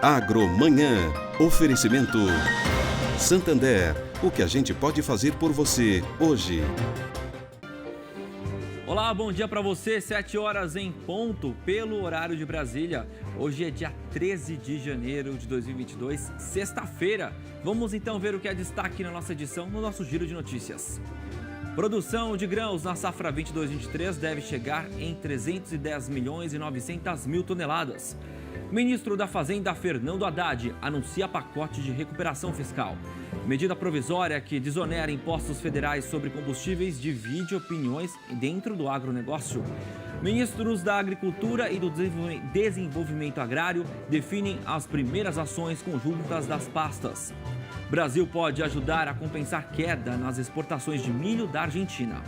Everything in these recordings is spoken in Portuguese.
Agromanhã. Oferecimento Santander. O que a gente pode fazer por você hoje? Olá, bom dia para você. 7 horas em ponto pelo horário de Brasília. Hoje é dia 13 de janeiro de 2022, sexta-feira. Vamos então ver o que é destaque na nossa edição, no nosso giro de notícias. Produção de grãos na safra 22-23 deve chegar em 310 milhões e 900 mil toneladas. Ministro da Fazenda, Fernando Haddad, anuncia pacote de recuperação fiscal. Medida provisória que desonera impostos federais sobre combustíveis divide opiniões dentro do agronegócio. Ministros da Agricultura e do Desenvolvimento Agrário definem as primeiras ações conjuntas das pastas. Brasil pode ajudar a compensar queda nas exportações de milho da Argentina.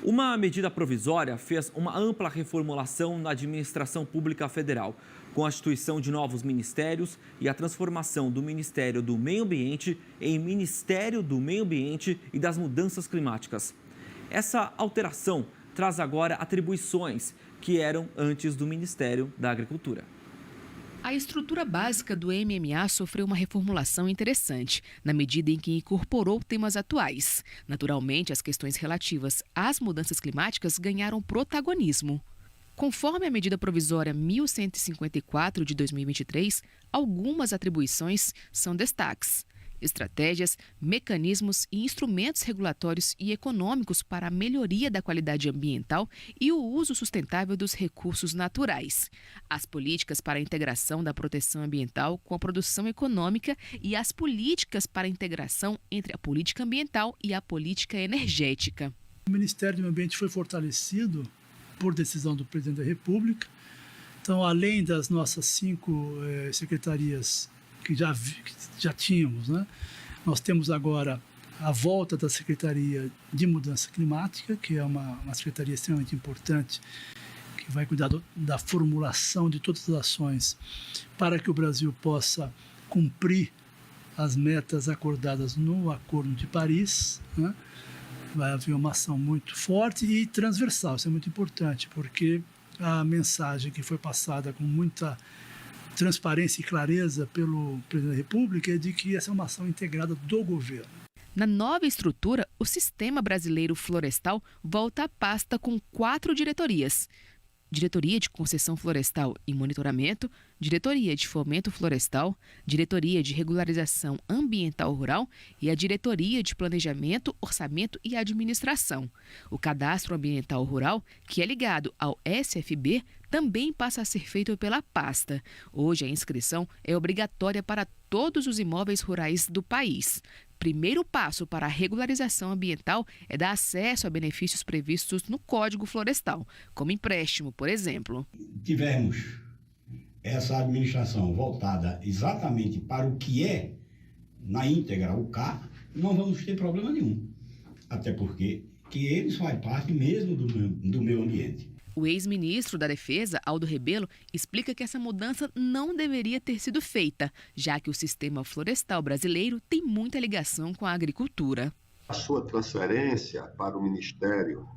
Uma medida provisória fez uma ampla reformulação na administração pública federal, com a instituição de novos ministérios e a transformação do Ministério do Meio Ambiente em Ministério do Meio Ambiente e das Mudanças Climáticas. Essa alteração traz agora atribuições que eram antes do Ministério da Agricultura. A estrutura básica do MMA sofreu uma reformulação interessante, na medida em que incorporou temas atuais. Naturalmente, as questões relativas às mudanças climáticas ganharam protagonismo. Conforme a medida provisória 1154 de 2023, algumas atribuições são destaques. Estratégias, mecanismos e instrumentos regulatórios e econômicos para a melhoria da qualidade ambiental e o uso sustentável dos recursos naturais. As políticas para a integração da proteção ambiental com a produção econômica e as políticas para a integração entre a política ambiental e a política energética. O Ministério do Meio Ambiente foi fortalecido por decisão do Presidente da República. Então, além das nossas 5 secretarias que já tínhamos, né? Nós temos agora a volta da Secretaria de Mudança Climática, que é uma secretaria extremamente importante, que vai cuidar da formulação de todas as ações para que o Brasil possa cumprir as metas acordadas no Acordo de Paris, né? Vai haver uma ação muito forte e transversal, isso é muito importante, porque a mensagem que foi passada com muita transparência e clareza pelo Presidente da República é de que essa é uma ação integrada do governo. Na nova estrutura, o Sistema Brasileiro Florestal volta à pasta com 4 diretorias. Diretoria de Concessão Florestal e Monitoramento, Diretoria de Fomento Florestal, Diretoria de Regularização Ambiental Rural e a Diretoria de Planejamento, Orçamento e Administração. O Cadastro Ambiental Rural, que é ligado ao SFB, também passa a ser feito pela pasta. Hoje a inscrição é obrigatória para todos os imóveis rurais do país. Primeiro passo para a regularização ambiental é dar acesso a benefícios previstos no Código Florestal, como empréstimo, por exemplo. Tivermos essa administração voltada exatamente para o que é, na íntegra, o CAR, não vamos ter problema nenhum. Até porque que eles fazem parte mesmo do meio ambiente. O ex-ministro da Defesa, Aldo Rebelo, explica que essa mudança não deveria ter sido feita, já que o sistema florestal brasileiro tem muita ligação com a agricultura. A sua transferência para o Ministério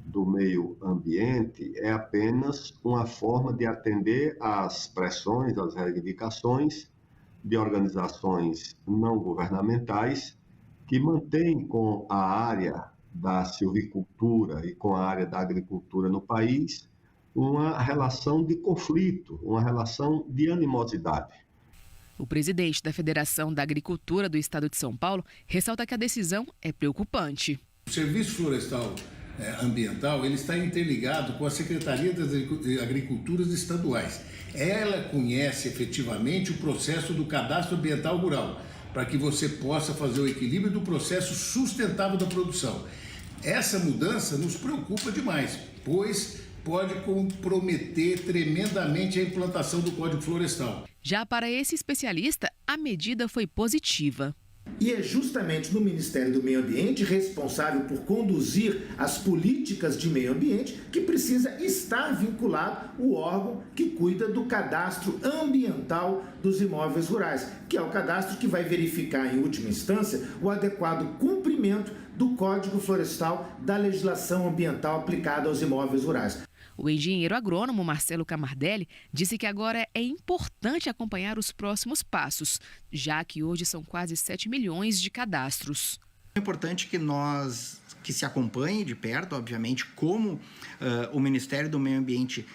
do Meio Ambiente é apenas uma forma de atender às pressões, às reivindicações de organizações não governamentais que mantêm com a área da silvicultura e com a área da agricultura no país uma relação de conflito, uma relação de animosidade. O presidente da Federação da Agricultura do Estado de São Paulo ressalta que a decisão é preocupante. O Serviço Florestal Ambiental ele está interligado com a Secretaria das Agriculturas Estaduais. Ela conhece efetivamente o processo do Cadastro Ambiental Rural, para que você possa fazer o equilíbrio do processo sustentável da produção. Essa mudança nos preocupa demais, pois pode comprometer tremendamente a implantação do Código Florestal. Já para esse especialista, a medida foi positiva. E é justamente no Ministério do Meio Ambiente, responsável por conduzir as políticas de meio ambiente, que precisa estar vinculado o órgão que cuida do cadastro ambiental dos imóveis rurais, que é o cadastro que vai verificar, em última instância, o adequado cumprimento do Código Florestal da legislação ambiental aplicada aos imóveis rurais. O engenheiro agrônomo Marcelo Camardelli disse que agora é importante acompanhar os próximos passos, já que hoje são quase 7 milhões de cadastros. É importante que se acompanhe de perto, obviamente, como o Ministério do Meio Ambiente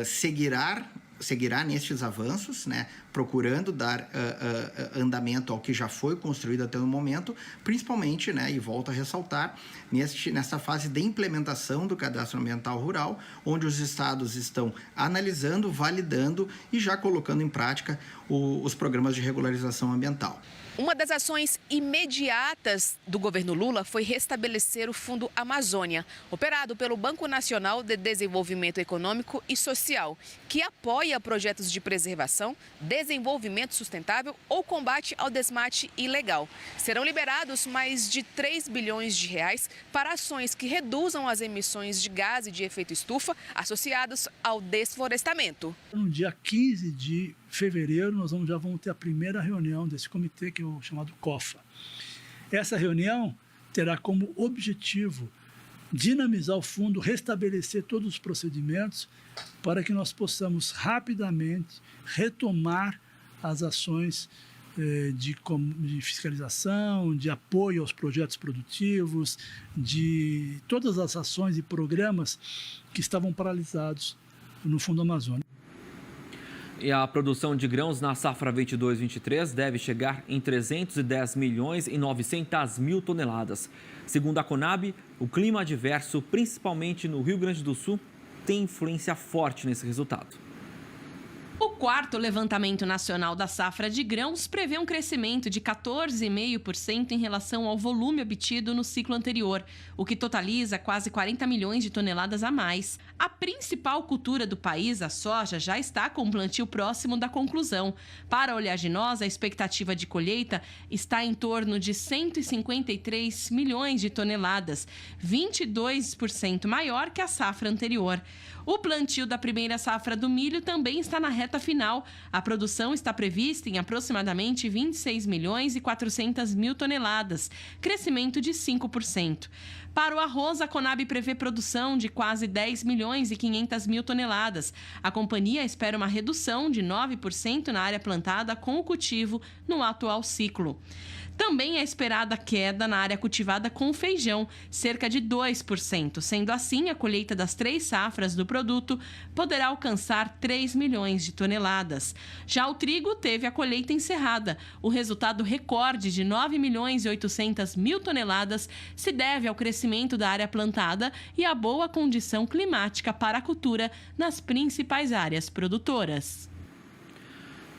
seguirá nestes avanços, né, procurando dar andamento ao que já foi construído até o momento, principalmente, né, e volto a ressaltar, nessa fase de implementação do Cadastro Ambiental Rural, onde os estados estão analisando, validando e já colocando em prática os programas de regularização ambiental. Uma das ações imediatas do governo Lula foi restabelecer o Fundo Amazônia, operado pelo Banco Nacional de Desenvolvimento Econômico e Social, que apoia projetos de preservação, desenvolvimento sustentável ou combate ao desmate ilegal. Serão liberados mais de 3 bilhões de reais para ações que reduzam as emissões de gases de efeito estufa associados ao desflorestamento. No dia 15 de fevereiro, nós já vamos ter a primeira reunião desse comitê, que é o chamado COFA. Essa reunião terá como objetivo dinamizar o fundo, restabelecer todos os procedimentos para que nós possamos rapidamente retomar as ações de fiscalização, de apoio aos projetos produtivos, de todas as ações e programas que estavam paralisados no Fundo Amazônia. E a produção de grãos na safra 22-23 deve chegar em 310 milhões e 900 mil toneladas. Segundo a Conab, o clima adverso, principalmente no Rio Grande do Sul, tem influência forte nesse resultado. O quarto levantamento nacional da safra de grãos prevê um crescimento de 14,5% em relação ao volume obtido no ciclo anterior, o que totaliza quase 40 milhões de toneladas a mais. A principal cultura do país, a soja, já está com o plantio próximo da conclusão. Para a oleaginosa, a expectativa de colheita está em torno de 153 milhões de toneladas, 22% maior que a safra anterior. O plantio da primeira safra do milho também está na reta final. A produção está prevista em aproximadamente 26 milhões e 400 mil toneladas, crescimento de 5%. Para o arroz, a Conab prevê produção de quase 10 milhões e 500 mil toneladas. A companhia espera uma redução de 9% na área plantada com o cultivo no atual ciclo. Também é esperada queda na área cultivada com feijão, cerca de 2%. Sendo assim, a colheita das 3 safras do produto poderá alcançar 3 milhões de toneladas. Já o trigo teve a colheita encerrada. O resultado recorde de 9 milhões e 800 mil toneladas se deve ao crescimento da área plantada e à boa condição climática para a cultura nas principais áreas produtoras.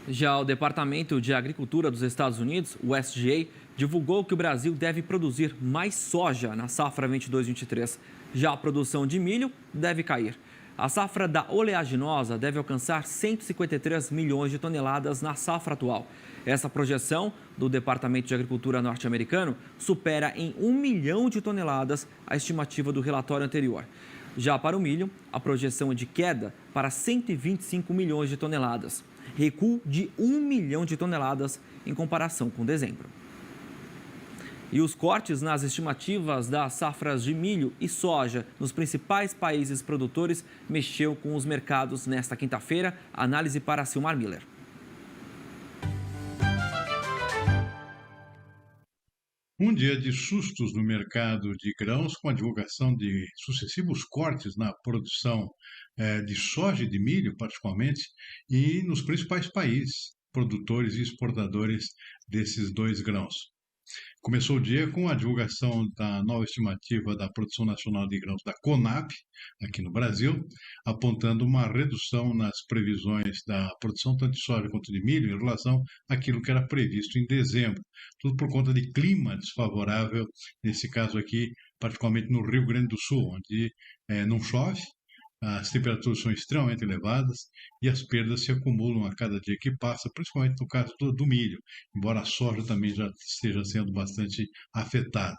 Já o Departamento de Agricultura dos Estados Unidos, o USDA, divulgou que o Brasil deve produzir mais soja na safra 22-23. Já a produção de milho deve cair. A safra da oleaginosa deve alcançar 153 milhões de toneladas na safra atual. Essa projeção do Departamento de Agricultura norte-americano supera em 1 milhão de toneladas a estimativa do relatório anterior. Já para o milho, a projeção é de queda para 125 milhões de toneladas. Recuo de 1 milhão de toneladas em comparação com dezembro. E os cortes nas estimativas das safras de milho e soja nos principais países produtores mexeu com os mercados nesta quinta-feira. Análise para Silmar Miller. Um dia de sustos no mercado de grãos com a divulgação de sucessivos cortes na produção de soja e de milho, particularmente, e nos principais países produtores e exportadores desses dois grãos. Começou o dia com a divulgação da nova estimativa da Produção Nacional de Grãos da Conab, aqui no Brasil, apontando uma redução nas previsões da produção tanto de soja quanto de milho em relação àquilo que era previsto em dezembro. Tudo por conta de clima desfavorável, nesse caso aqui, particularmente no Rio Grande do Sul, onde não chove, as temperaturas são extremamente elevadas e as perdas se acumulam a cada dia que passa, principalmente no caso do milho, embora a soja também já esteja sendo bastante afetada.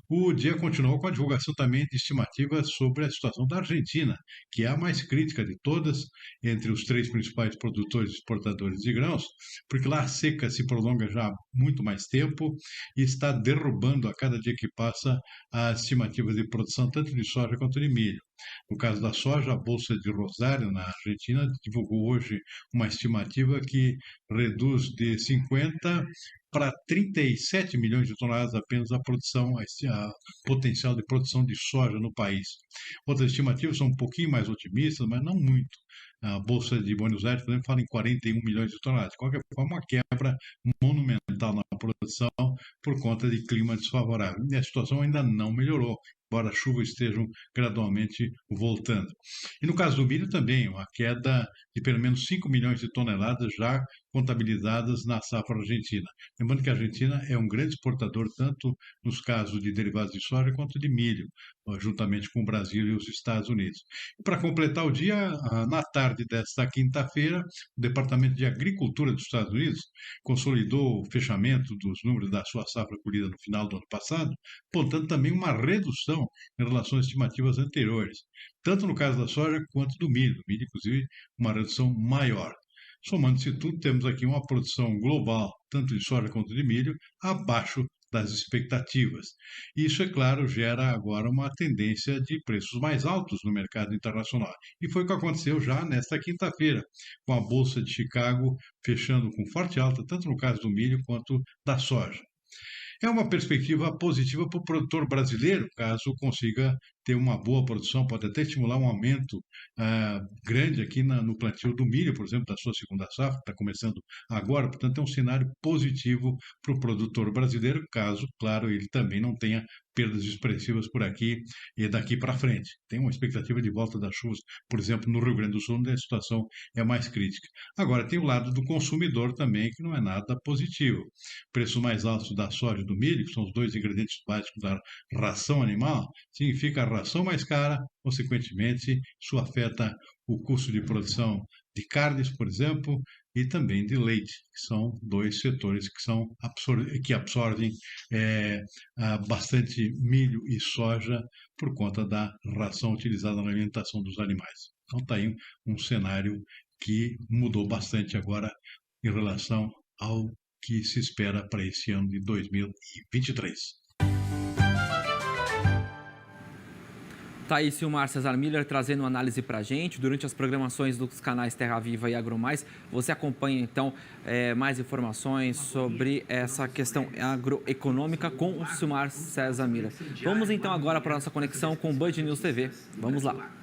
O dia continuou com a divulgação também de estimativas sobre a situação da Argentina, que é a mais crítica de todas entre os 3 principais produtores e exportadores de grãos, porque lá a seca se prolonga já há muito mais tempo e está derrubando a cada dia que passa as estimativas de produção tanto de soja quanto de milho. No caso da soja, a Bolsa de Rosário, na Argentina, divulgou hoje uma estimativa que reduz de 50 para 37 milhões de toneladas apenas a produção, a potencial de produção de soja no país. Outras estimativas são um pouquinho mais otimistas, mas não muito. A Bolsa de Buenos Aires, por exemplo, fala em 41 milhões de toneladas. De qualquer forma, uma quebra monumental na produção por conta de clima desfavorável. E a situação ainda não melhorou, embora as chuvas estejam gradualmente voltando. E no caso do milho também, uma queda de pelo menos 5 milhões de toneladas já contabilizadas na safra argentina. Lembrando que a Argentina é um grande exportador tanto nos casos de derivados de soja quanto de milho, juntamente com o Brasil e os Estados Unidos. E para completar o dia, na tarde desta quinta-feira, o Departamento de Agricultura dos Estados Unidos consolidou o fechamento dos números da sua safra colhida no final do ano passado, apontando também uma redução em relação às estimativas anteriores, tanto no caso da soja quanto do milho. O milho, inclusive, uma redução maior. Somando-se tudo, temos aqui uma produção global, tanto de soja quanto de milho, abaixo das expectativas. Isso, é claro, gera agora uma tendência de preços mais altos no mercado internacional. E foi o que aconteceu já nesta quinta-feira, com a Bolsa de Chicago fechando com forte alta, tanto no caso do milho quanto da soja. É uma perspectiva positiva para o produtor brasileiro, caso consiga ter uma boa produção, pode até estimular um aumento grande aqui no plantio do milho, por exemplo, da sua segunda safra, que está começando agora. Portanto, é um cenário positivo para o produtor brasileiro, caso, claro, ele também não tenha perdas expressivas por aqui e daqui para frente. Tem uma expectativa de volta das chuvas, por exemplo, no Rio Grande do Sul, onde a situação é mais crítica. Agora, tem o lado do consumidor também, que não é nada positivo. Preços mais altos da soja e do milho, que são os 2 ingredientes básicos da ração animal, significa a ração mais cara, consequentemente, isso afeta o custo de produção de carnes, por exemplo, e também de leite, que são 2 setores que absorvem bastante milho e soja por conta da ração utilizada na alimentação dos animais. Então está aí um cenário que mudou bastante agora em relação ao que se espera para esse ano de 2023. Tá aí Silmar Cesar Miller trazendo uma análise para a gente. Durante as programações dos canais Terra Viva e AgroMais, você acompanha, então, mais informações sobre essa questão agroeconômica com o Silmar Cesar Miller. Vamos, então, agora para a nossa conexão com o Band News TV. Vamos lá.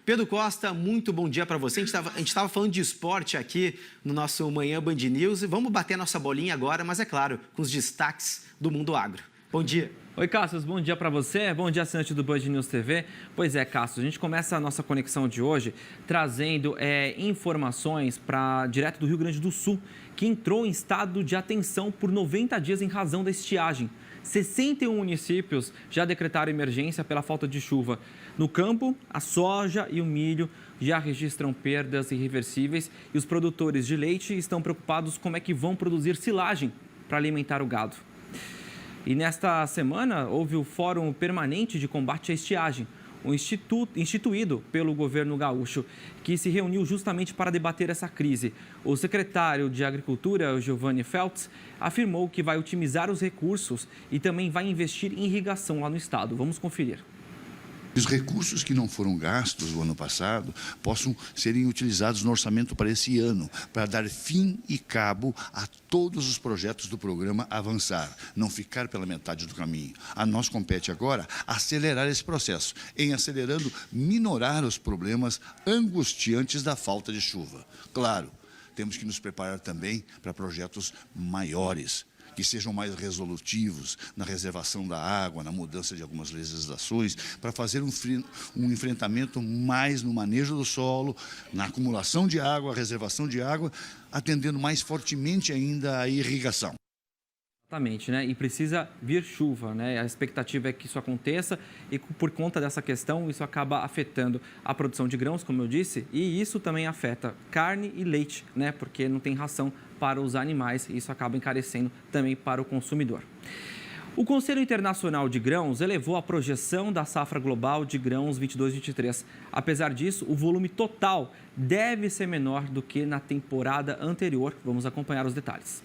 Pedro Costa, muito bom dia para você. A gente estava falando de esporte aqui no nosso Manhã Band News e vamos bater nossa bolinha agora, mas é claro, com os destaques do mundo agro. Bom dia. Oi, Cassius, bom dia para você. Bom dia, assinante do Band News TV. Pois é, Cassius, a gente começa a nossa conexão de hoje trazendo informações direto do Rio Grande do Sul, que entrou em estado de atenção por 90 dias em razão da estiagem. 61 municípios já decretaram emergência pela falta de chuva. No campo, a soja e o milho já registram perdas irreversíveis e os produtores de leite estão preocupados como é que vão produzir silagem para alimentar o gado. E nesta semana houve o Fórum Permanente de Combate à Estiagem, instituído pelo governo gaúcho, que se reuniu justamente para debater essa crise. O secretário de Agricultura, Giovanni Feltz, afirmou que vai otimizar os recursos e também vai investir em irrigação lá no estado. Vamos conferir. Os recursos que não foram gastos no ano passado possam serem utilizados no orçamento para esse ano, para dar fim e cabo a todos os projetos do programa Avançar, não ficar pela metade do caminho. A nós compete agora acelerar esse processo, em acelerando, minorar os problemas angustiantes da falta de chuva. Claro, temos que nos preparar também para projetos maiores, que sejam mais resolutivos na reservação da água, na mudança de algumas legislações, para fazer um enfrentamento mais no manejo do solo, na acumulação de água, reservação de água, atendendo mais fortemente ainda à irrigação. Exatamente, né? E precisa vir chuva, né? A expectativa é que isso aconteça e por conta dessa questão, isso acaba afetando a produção de grãos, como eu disse, e isso também afeta carne e leite, né? Porque não tem ração para os animais e isso acaba encarecendo também para o consumidor. O Conselho Internacional de Grãos elevou a projeção da safra global de grãos 22-23. Apesar disso, o volume total deve ser menor do que na temporada anterior. Vamos acompanhar os detalhes.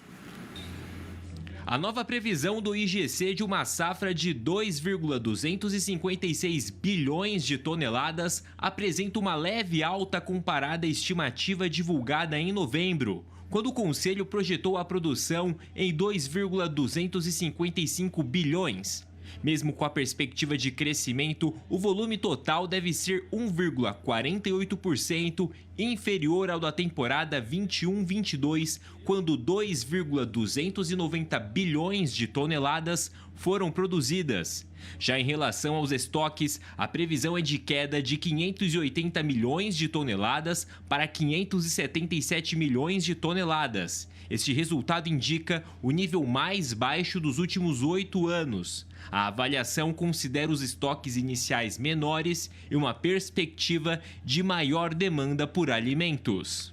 A nova previsão do IGC de uma safra de 2,256 bilhões de toneladas apresenta uma leve alta comparada à estimativa divulgada em novembro, quando o Conselho projetou a produção em 2,255 bilhões. Mesmo com a perspectiva de crescimento, o volume total deve ser 1,48% inferior ao da temporada 21-22, quando 2,290 bilhões de toneladas foram produzidas. Já em relação aos estoques, a previsão é de queda de 580 milhões de toneladas para 577 milhões de toneladas. Este resultado indica o nível mais baixo dos últimos 8 anos. A avaliação considera os estoques iniciais menores e uma perspectiva de maior demanda por alimentos.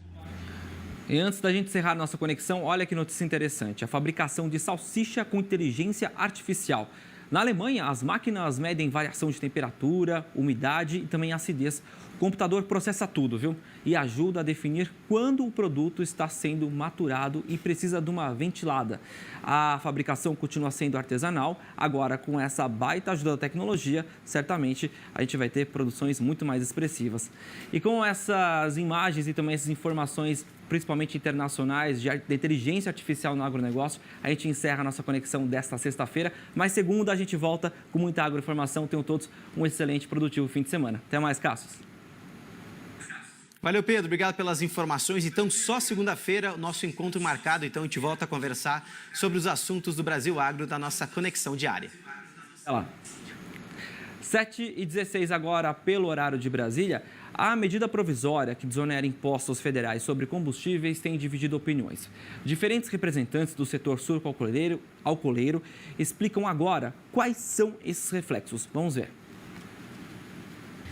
E antes da gente encerrar nossa conexão, olha que notícia interessante. A fabricação de salsicha com inteligência artificial. Na Alemanha, as máquinas medem variação de temperatura, umidade e também acidez. O computador processa tudo, viu? E ajuda a definir quando o produto está sendo maturado e precisa de uma ventilada. A fabricação continua sendo artesanal. Agora, com essa baita ajuda da tecnologia, certamente a gente vai ter produções muito mais expressivas. E com essas imagens e também essas informações, principalmente internacionais, de inteligência artificial no agronegócio, a gente encerra a nossa conexão desta sexta-feira. Mas segunda a gente volta com muita agroinformação. Tenham todos um excelente e produtivo fim de semana. Até mais, Cassius. Valeu, Pedro. Obrigado pelas informações. Então, só segunda-feira, o nosso encontro marcado. Então, a gente volta a conversar sobre os assuntos do Brasil Agro da nossa conexão diária. Olha lá. 7h16 agora, pelo horário de Brasília. A medida provisória que desonera impostos federais sobre combustíveis tem dividido opiniões. Diferentes representantes do setor sucro-alcooleiro explicam agora quais são esses reflexos. Vamos ver.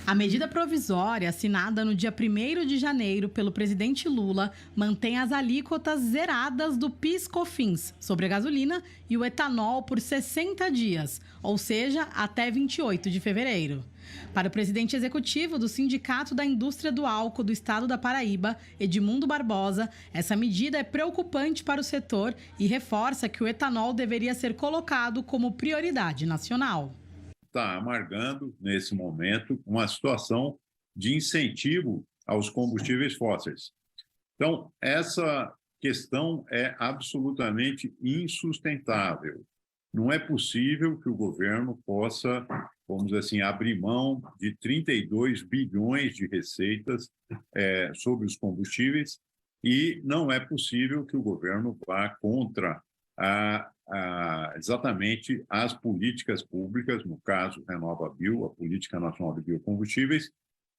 A medida provisória, assinada no dia 1º de janeiro pelo presidente Lula, mantém as alíquotas zeradas do PIS/COFINS sobre a gasolina e o etanol por 60 dias, ou seja, até 28 de fevereiro. Para o presidente executivo do Sindicato da Indústria do Álcool do Estado da Paraíba, Edmundo Barbosa, essa medida é preocupante para o setor e reforça que o etanol deveria ser colocado como prioridade nacional. Está amargando, nesse momento, uma situação de incentivo aos combustíveis fósseis. Então, essa questão é absolutamente insustentável. Não é possível que o governo possa, vamos dizer assim, abrir mão de 32 bilhões de receitas sobre os combustíveis e não é possível que o governo vá contra exatamente as políticas públicas, no caso RenovaBio, a Política Nacional de Biocombustíveis,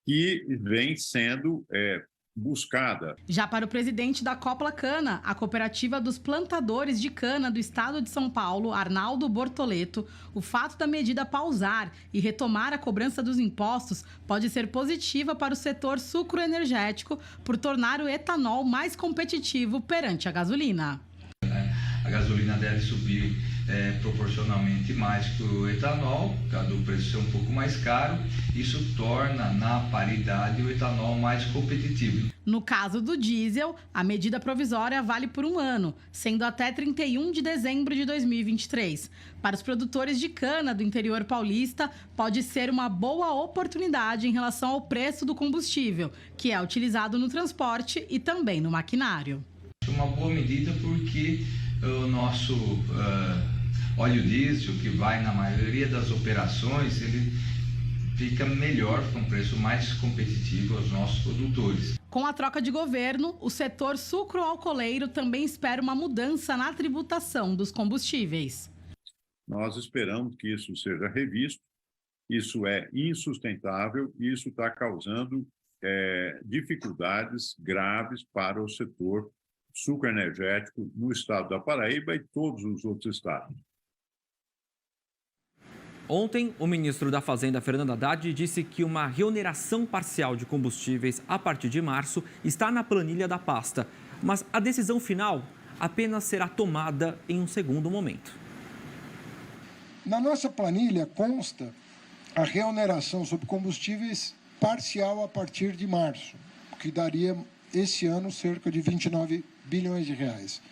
que vem sendo buscada. Já para o presidente da Copla Cana, a cooperativa dos plantadores de cana do estado de São Paulo, Arnaldo Bortoleto, o fato da medida pausar e retomar a cobrança dos impostos pode ser positiva para o setor sucroenergético por tornar o etanol mais competitivo perante a gasolina. A gasolina deve subir proporcionalmente mais que o etanol, por causa do preço ser um pouco mais caro. Isso torna, na paridade, o etanol mais competitivo. No caso do diesel, a medida provisória vale por 1 ano, sendo até 31 de dezembro de 2023. Para os produtores de cana do interior paulista, pode ser uma boa oportunidade em relação ao preço do combustível, que é utilizado no transporte e também no maquinário. É uma boa medida porque o nosso óleo diesel, que vai na maioria das operações, ele fica melhor, com um preço mais competitivo aos nossos produtores. Com a troca de governo, o setor sucroalcooleiro também espera uma mudança na tributação dos combustíveis. Nós esperamos que isso seja revisto, isso é insustentável e isso está causando dificuldades graves para o setor suco energético no estado da Paraíba e todos os outros estados. Ontem, o ministro da Fazenda, Fernando Haddad, disse que uma reoneração parcial de combustíveis a partir de março está na planilha da pasta, mas a decisão final apenas será tomada em um segundo momento. Na nossa planilha consta a reoneração sobre combustíveis parcial a partir de março, o que daria esse ano cerca de 29 bilhões de reais.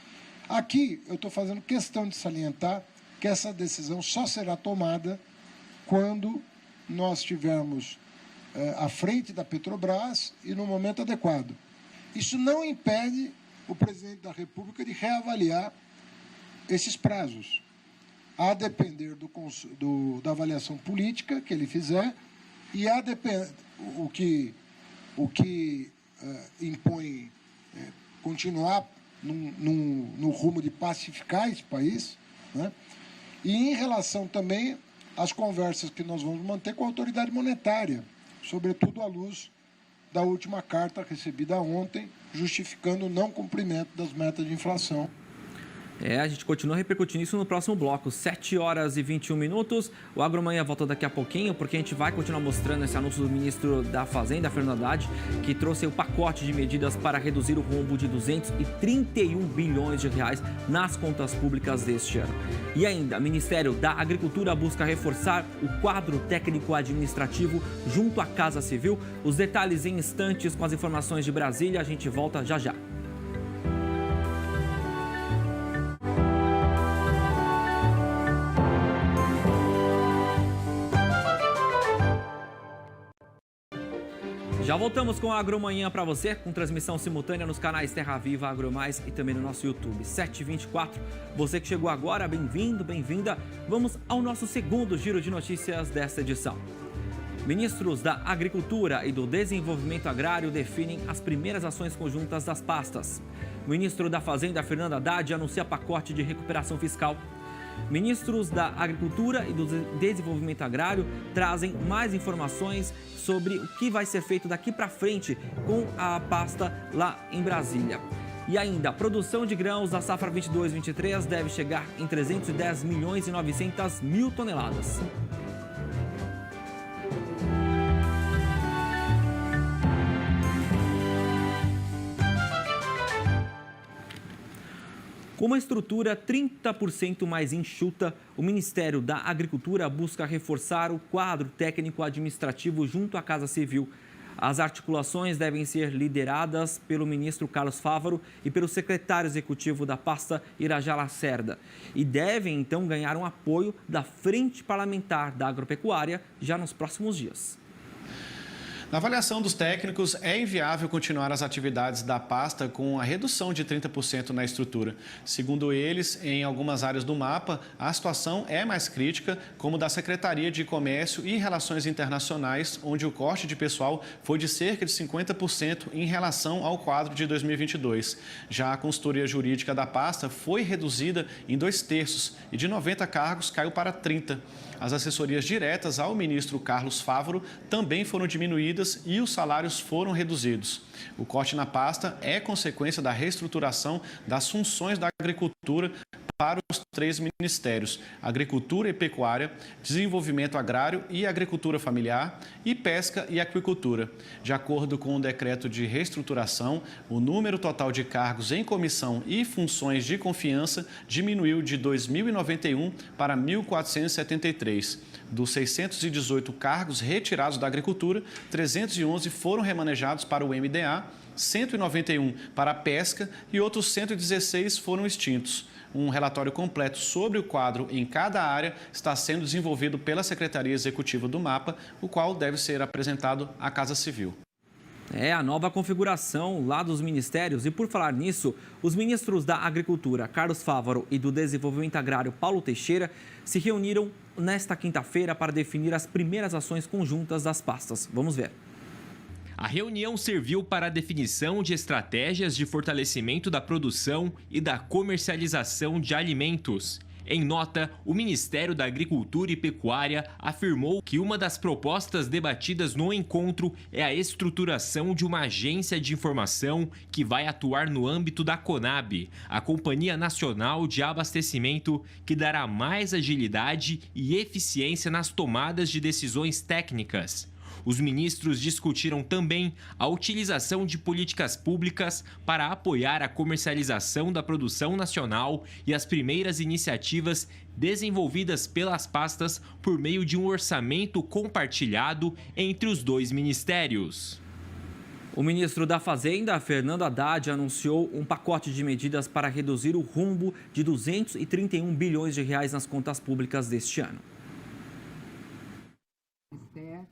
Aqui eu estou fazendo questão de salientar que essa decisão só será tomada quando nós estivermos à frente da Petrobras e no momento adequado. Isso não impede o presidente da República de reavaliar esses prazos, a depender da avaliação política que ele fizer e a depender o que impõe continuar no rumo de pacificar esse país, né? E em relação também às conversas que nós vamos manter com a autoridade monetária, sobretudo à luz da última carta recebida ontem, justificando o não cumprimento das metas de inflação. A gente continua repercutindo isso no próximo bloco, 7 horas e 21 minutos. O Agromanhã volta daqui a pouquinho, porque a gente vai continuar mostrando esse anúncio do ministro da Fazenda, Fernando Haddad, que trouxe o pacote de medidas para reduzir o rombo de 231 bilhões de reais nas contas públicas deste ano. E ainda, o Ministério da Agricultura busca reforçar o quadro técnico-administrativo junto à Casa Civil. Os detalhes em instantes com as informações de Brasília. A gente volta já já. Já voltamos com a Agromanhã para você, com transmissão simultânea nos canais Terra Viva, AgroMais e também no nosso YouTube, 7h24. Você que chegou agora, bem-vindo, bem-vinda. Vamos ao nosso segundo giro de notícias desta edição. Ministros da Agricultura e do Desenvolvimento Agrário definem as primeiras ações conjuntas das pastas. O ministro da Fazenda, Fernando Haddad, anuncia pacote de recuperação fiscal. Ministros da Agricultura e do Desenvolvimento Agrário trazem mais informações sobre o que vai ser feito daqui para frente com a pasta lá em Brasília. E ainda, a produção de grãos da safra 22-23 deve chegar em 310 milhões e 900 mil toneladas. Com uma estrutura 30% mais enxuta, o Ministério da Agricultura busca reforçar o quadro técnico-administrativo junto à Casa Civil. As articulações devem ser lideradas pelo ministro Carlos Fávaro e pelo secretário executivo da pasta, Irajá Lacerda, e devem, então, ganhar um apoio da Frente Parlamentar da Agropecuária já nos próximos dias. Na avaliação dos técnicos, é inviável continuar as atividades da pasta com a redução de 30% na estrutura. Segundo eles, em algumas áreas do mapa, a situação é mais crítica, como da Secretaria de Comércio e Relações Internacionais, onde o corte de pessoal foi de cerca de 50% em relação ao quadro de 2022. Já a consultoria jurídica da pasta foi reduzida em 2/3 e de 90 cargos caiu para 30. As assessorias diretas ao ministro Carlos Fávaro também foram diminuídas e os salários foram reduzidos. O corte na pasta é consequência da reestruturação das funções da agricultura para os 3 ministérios: Agricultura e Pecuária, Desenvolvimento Agrário e Agricultura Familiar e Pesca e Aquicultura. De acordo com o decreto de reestruturação, o número total de cargos em comissão e funções de confiança diminuiu de 2.091 para 1.473. Dos 618 cargos retirados da agricultura, 311 foram remanejados para o MDA, 191 para a pesca e outros 116 foram extintos. Um relatório completo sobre o quadro em cada área está sendo desenvolvido pela Secretaria Executiva do MAPA, o qual deve ser apresentado à Casa Civil. A nova configuração lá dos ministérios. E por falar nisso, os ministros da Agricultura, Carlos Fávaro, e do Desenvolvimento Agrário, Paulo Teixeira, se reuniram nesta quinta-feira para definir as primeiras ações conjuntas das pastas. Vamos ver. A reunião serviu para a definição de estratégias de fortalecimento da produção e da comercialização de alimentos. Em nota, o Ministério da Agricultura e Pecuária afirmou que uma das propostas debatidas no encontro é a estruturação de uma agência de informação que vai atuar no âmbito da CONAB, a Companhia Nacional de Abastecimento, que dará mais agilidade e eficiência nas tomadas de decisões técnicas. Os ministros discutiram também a utilização de políticas públicas para apoiar a comercialização da produção nacional e as primeiras iniciativas desenvolvidas pelas pastas por meio de um orçamento compartilhado entre os dois ministérios. O ministro da Fazenda, Fernando Haddad, anunciou um pacote de medidas para reduzir o rombo de 231 bilhões de reais nas contas públicas deste ano.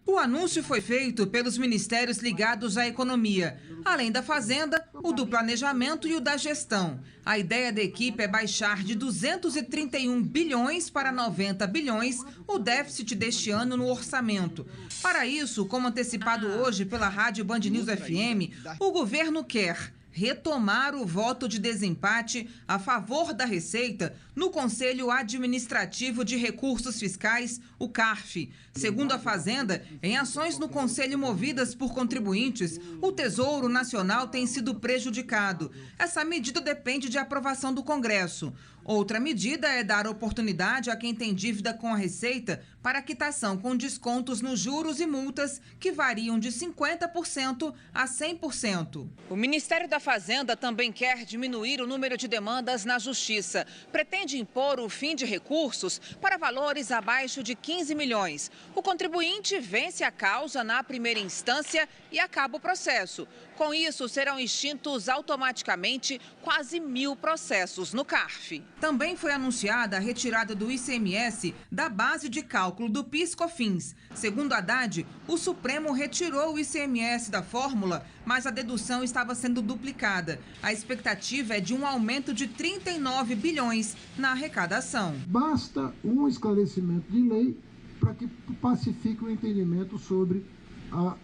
O anúncio foi feito pelos ministérios ligados à economia, além da Fazenda, o do Planejamento e o da Gestão. A ideia da equipe é baixar de 231 bilhões para 90 bilhões o déficit deste ano no orçamento. Para isso, como antecipado hoje pela Rádio Band News FM, o governo quer retomar o voto de desempate a favor da Receita no Conselho Administrativo de Recursos Fiscais, o CARF. Segundo a Fazenda, em ações no Conselho movidas por contribuintes, o Tesouro Nacional tem sido prejudicado. Essa medida depende de aprovação do Congresso. Outra medida é dar oportunidade a quem tem dívida com a Receita para quitação com descontos nos juros e multas que variam de 50% a 100%. O Ministério da Fazenda também quer diminuir o número de demandas na Justiça. Pretende impor o fim de recursos para valores abaixo de 15 milhões. O contribuinte vence a causa na primeira instância e acaba o processo. Com isso, serão extintos automaticamente quase 1.000 processos no CARF. Também foi anunciada a retirada do ICMS da base de cálculo do PIS/COFINS. Segundo Haddad, o Supremo retirou o ICMS da fórmula, mas a dedução estava sendo duplicada. A expectativa é de um aumento de 39 bilhões na arrecadação. Basta um esclarecimento de lei para que pacifique o entendimento sobre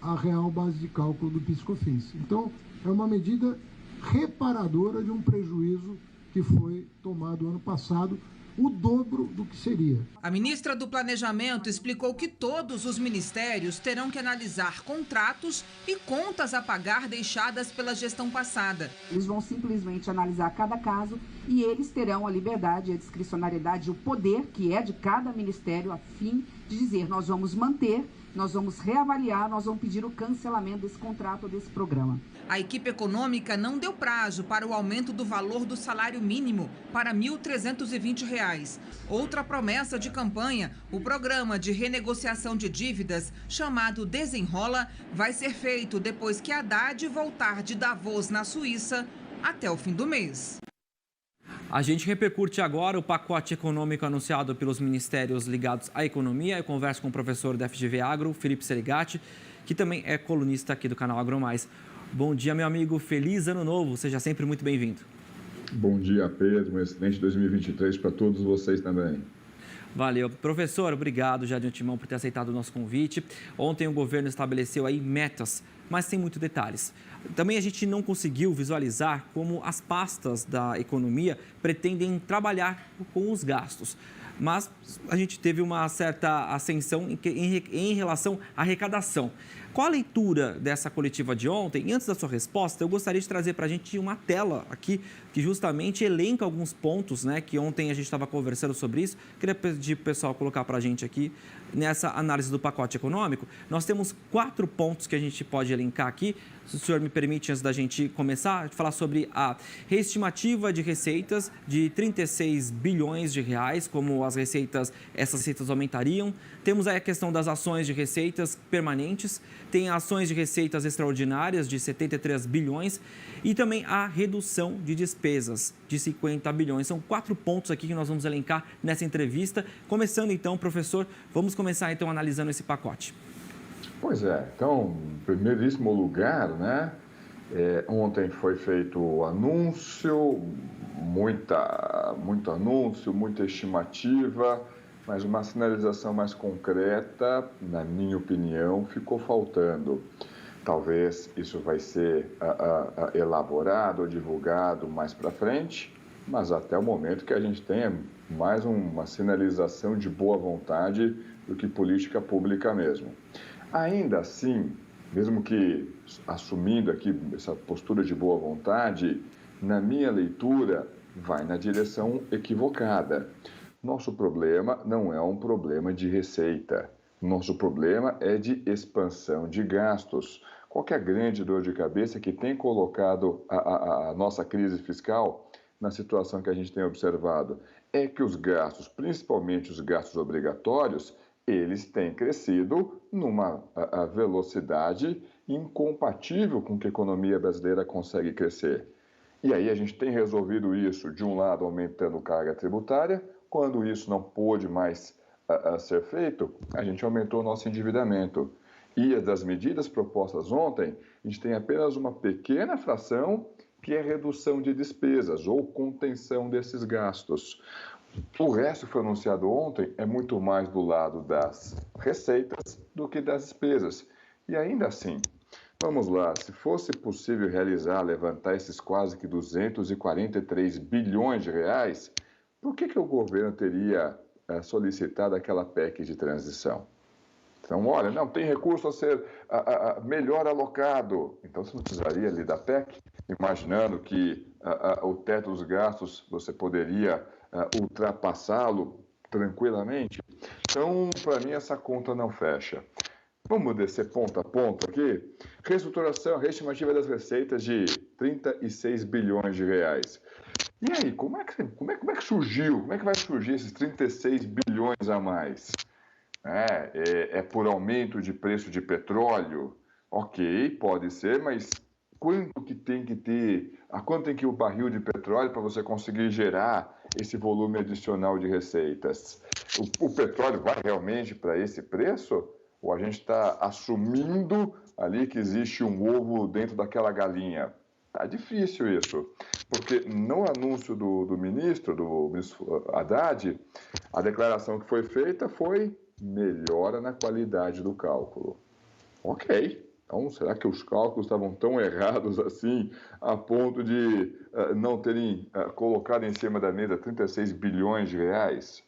a real base de cálculo do PIS/COFINS. Então, é uma medida reparadora de um prejuízo que foi tomado ano passado, o dobro do que seria. A ministra do Planejamento explicou que todos os ministérios terão que analisar contratos e contas a pagar deixadas pela gestão passada. Eles vão simplesmente analisar cada caso e eles terão a liberdade, a discricionariedade, o poder que é de cada ministério a fim de dizer nós vamos manter, nós vamos reavaliar, nós vamos pedir o cancelamento desse contrato ou desse programa. A equipe econômica não deu prazo para o aumento do valor do salário mínimo para R$ 1.320. Outra promessa de campanha, o programa de renegociação de dívidas, chamado Desenrola, vai ser feito depois que Haddad voltar de Davos, na Suíça, até o fim do mês. A gente repercute agora o pacote econômico anunciado pelos ministérios ligados à economia. Eu converso com o professor da FGV Agro, Felipe Serigati, que também é colunista aqui do canal AgroMais. Bom dia, meu amigo. Feliz Ano Novo. Seja sempre muito bem-vindo. Bom dia, Pedro. Um excelente 2023 para todos vocês também. Valeu. Professor, obrigado já de antemão por ter aceitado o nosso convite. Ontem o governo estabeleceu aí metas, mas sem muitos detalhes. Também a gente não conseguiu visualizar como as pastas da economia pretendem trabalhar com os gastos. Mas a gente teve uma certa ascensão em relação à arrecadação. Qual a leitura dessa coletiva de ontem? E antes da sua resposta, eu gostaria de trazer para a gente uma tela aqui que justamente elenca alguns pontos, né? Que ontem a gente estava conversando sobre isso. Queria pedir para o pessoal colocar para a gente aqui nessa análise do pacote econômico. Nós temos 4 pontos que a gente pode elencar aqui. Se o senhor me permite, antes da gente começar, falar sobre a reestimativa de receitas de 36 bilhões de reais, como essas receitas aumentariam. Temos aí a questão das ações de receitas permanentes, tem ações de receitas extraordinárias de 73 bilhões e também a redução de despesas de 50 bilhões. São 4 pontos aqui que nós vamos elencar nessa entrevista. Começando então, professor, vamos começar então analisando esse pacote. Pois é, então, em primeiríssimo lugar, né, ontem foi feito o anúncio, muito anúncio, muita estimativa, mas uma sinalização mais concreta, na minha opinião, ficou faltando. Talvez isso vai ser elaborado ou divulgado mais para frente, mas até o momento que a gente tenha mais uma sinalização de boa vontade do que política pública mesmo. Ainda assim, mesmo que assumindo aqui essa postura de boa vontade, na minha leitura, vai na direção equivocada. Nosso problema não é um problema de receita. Nosso problema é de expansão de gastos. Qualquer grande dor de cabeça que tem colocado a nossa crise fiscal na situação que a gente tem observado é que os gastos, principalmente os gastos obrigatórios, eles têm crescido numa velocidade incompatível com que a economia brasileira consegue crescer. E aí a gente tem resolvido isso, de um lado, aumentando carga tributária. Quando isso não pôde mais ser feito, a gente aumentou o nosso endividamento. E das medidas propostas ontem, a gente tem apenas uma pequena fração que é redução de despesas ou contenção desses gastos. O resto que foi anunciado ontem é muito mais do lado das receitas do que das despesas. E ainda assim, vamos lá, se fosse possível levantar esses quase que 243 bilhões de reais, por que o governo teria solicitado aquela PEC de transição? Então, olha, não, tem recurso a ser melhor alocado. Então, você não precisaria ali da PEC, imaginando que o teto dos gastos você poderia ultrapassá-lo tranquilamente. Então, para mim, essa conta não fecha. Vamos descer ponto a ponto aqui. Reestruturação, reestimativa das receitas de 36 bilhões de reais. E aí, como é que surgiu? Como é que vai surgir esses 36 bilhões a mais? É por aumento de preço de petróleo? Ok, pode ser, mas quanto que tem que ter? A quanto tem que ir o barril de petróleo para você conseguir gerar esse volume adicional de receitas? O petróleo vai realmente para esse preço? Ou a gente está assumindo ali que existe um ovo dentro daquela galinha? Tá difícil isso, porque no anúncio do ministro Haddad, a declaração que foi feita foi melhora na qualidade do cálculo. Ok, então será que os cálculos estavam tão errados assim, a ponto de não terem colocado em cima da mesa 36 bilhões de reais?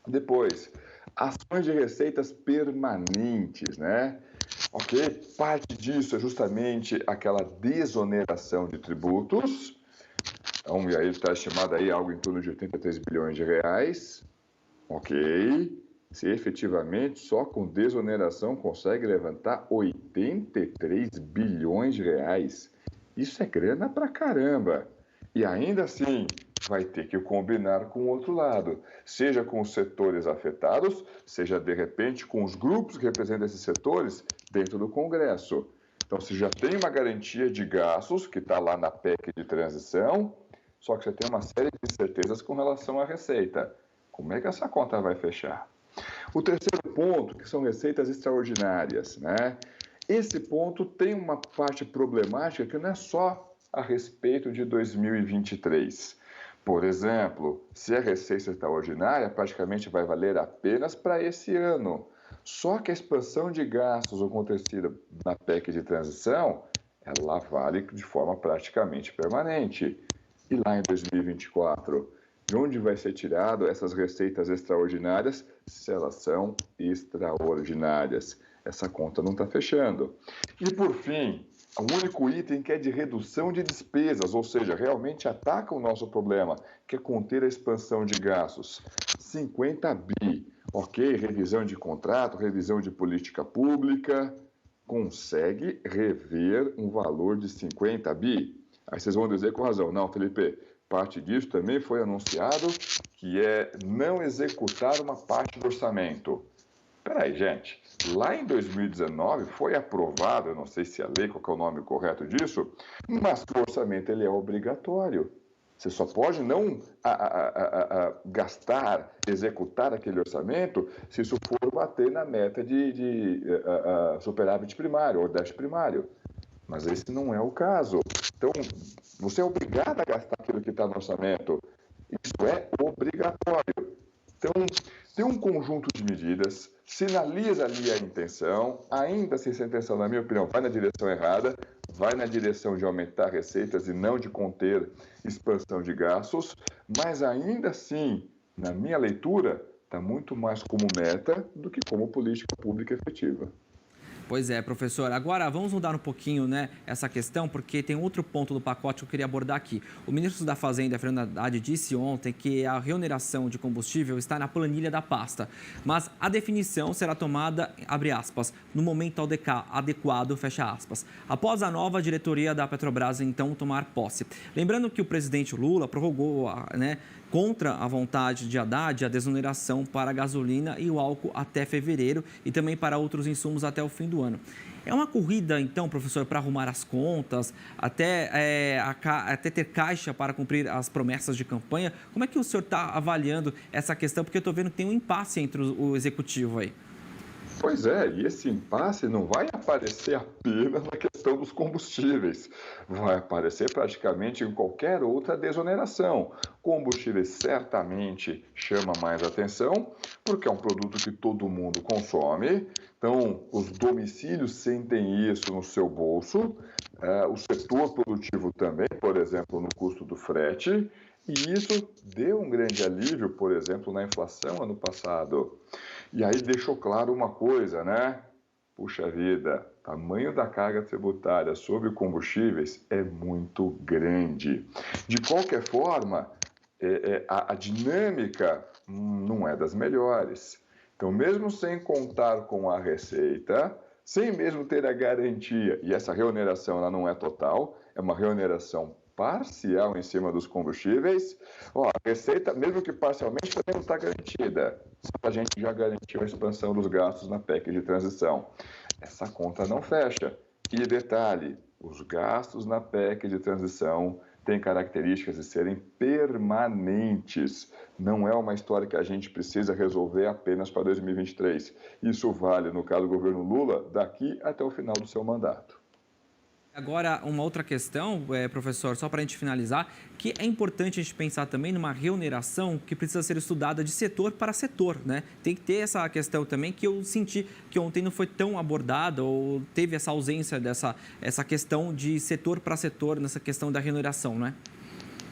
Depois, ações de receitas permanentes, né? Ok, parte disso é justamente aquela desoneração de tributos. Então, e aí está estimado aí algo em torno de 83 bilhões de reais. Ok, se efetivamente só com desoneração consegue levantar 83 bilhões de reais. Isso é grana pra caramba. E ainda assim, vai ter que combinar com o outro lado, seja com os setores afetados, seja, de repente, com os grupos que representam esses setores dentro do Congresso. Então, você já tem uma garantia de gastos, que está lá na PEC de transição, só que você tem uma série de incertezas com relação à receita. Como é que essa conta vai fechar? O terceiro ponto, que são receitas extraordinárias, né? Esse ponto tem uma parte problemática que não é só a respeito de 2023. Por exemplo, se a receita extraordinária praticamente vai valer apenas para esse ano. Só que a expansão de gastos acontecida na PEC de transição, ela vale de forma praticamente permanente. E lá em 2024, de onde vai ser tirado essas receitas extraordinárias, se elas são extraordinárias? Essa conta não está fechando. E por fim, o único item que é de redução de despesas, ou seja, realmente ataca o nosso problema, que é conter a expansão de gastos. 50 bi, ok, revisão de contrato, revisão de política pública, consegue rever um valor de 50 bi? Aí vocês vão dizer com razão, não, Felipe, parte disso também foi anunciado que é não executar uma parte do orçamento. Peraí, gente, lá em 2019 foi aprovado, eu não sei se a lei, qual é o nome correto disso, mas o orçamento ele é obrigatório. Você só pode não gastar, executar aquele orçamento se isso for bater na meta de superávit primário ou déficit primário. Mas esse não é o caso. Então, você é obrigado a gastar aquilo que está no orçamento. Isso é obrigatório. Então, tem um conjunto de medidas, sinaliza ali a intenção, ainda assim essa intenção, na minha opinião, vai na direção errada, vai na direção de aumentar receitas e não de conter expansão de gastos, mas ainda assim, na minha leitura, está muito mais como meta do que como política pública efetiva. Pois é, professor. Agora, vamos mudar um pouquinho, né, essa questão, porque tem outro ponto do pacote que eu queria abordar aqui. O ministro da Fazenda, Fernando Haddad, disse ontem que a reoneração de combustível está na planilha da pasta, mas a definição será tomada, abre aspas, no momento adequado, fecha aspas, após a nova diretoria da Petrobras, então, tomar posse. Lembrando que o presidente Lula prorrogou, né, contra a vontade de Haddad, a desoneração para a gasolina e o álcool até fevereiro e também para outros insumos até o fim do ano. É uma corrida, então, professor, para arrumar as contas, até ter caixa para cumprir as promessas de campanha? Como é que o senhor está avaliando essa questão? Porque eu estou vendo que tem um impasse entre o executivo aí. Pois é, e esse impasse não vai aparecer apenas na questão dos combustíveis, vai aparecer praticamente em qualquer outra desoneração. Combustíveis certamente chama mais atenção, porque é um produto que todo mundo consome, então os domicílios sentem isso no seu bolso, o setor produtivo também, por exemplo, no custo do frete, e isso deu um grande alívio, por exemplo, na inflação ano passado. E aí deixou claro uma coisa, né? Puxa vida, o tamanho da carga tributária sobre combustíveis é muito grande. De qualquer forma, a dinâmica não é das melhores. Então, mesmo sem contar com a receita, sem mesmo ter a garantia, e essa reoneração ela não é total, é uma reoneração parcial em cima dos combustíveis, a receita, mesmo que parcialmente, também não está garantida. A gente já garantiu a expansão dos gastos na PEC de transição. Essa conta não fecha. E detalhe, os gastos na PEC de transição têm características de serem permanentes. Não é uma história que a gente precisa resolver apenas para 2023. Isso vale, no caso do governo Lula, daqui até o final do seu mandato. Agora, uma outra questão, professor, só para a gente finalizar, que é importante a gente pensar também numa reoneração que precisa ser estudada de setor para setor, né? Tem que ter essa questão também que eu senti que ontem não foi tão abordada ou teve essa ausência essa questão de setor para setor nessa questão da reoneração, né?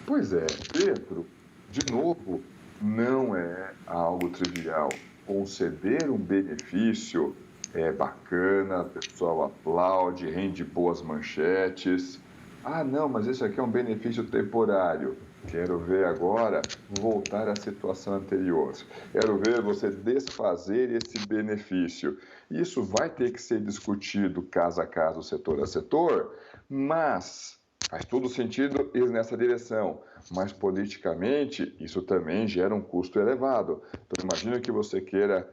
Pois é, Pedro, de novo, não é algo trivial. Conceder um benefício é bacana, o pessoal aplaude, rende boas manchetes. Ah, não, mas esse aqui é um benefício temporário. Quero ver agora voltar à situação anterior. Quero ver você desfazer esse benefício. Isso vai ter que ser discutido caso a caso, setor a setor, mas faz todo sentido ir nessa direção. Mas politicamente, isso também gera um custo elevado. Então, imagina que você queira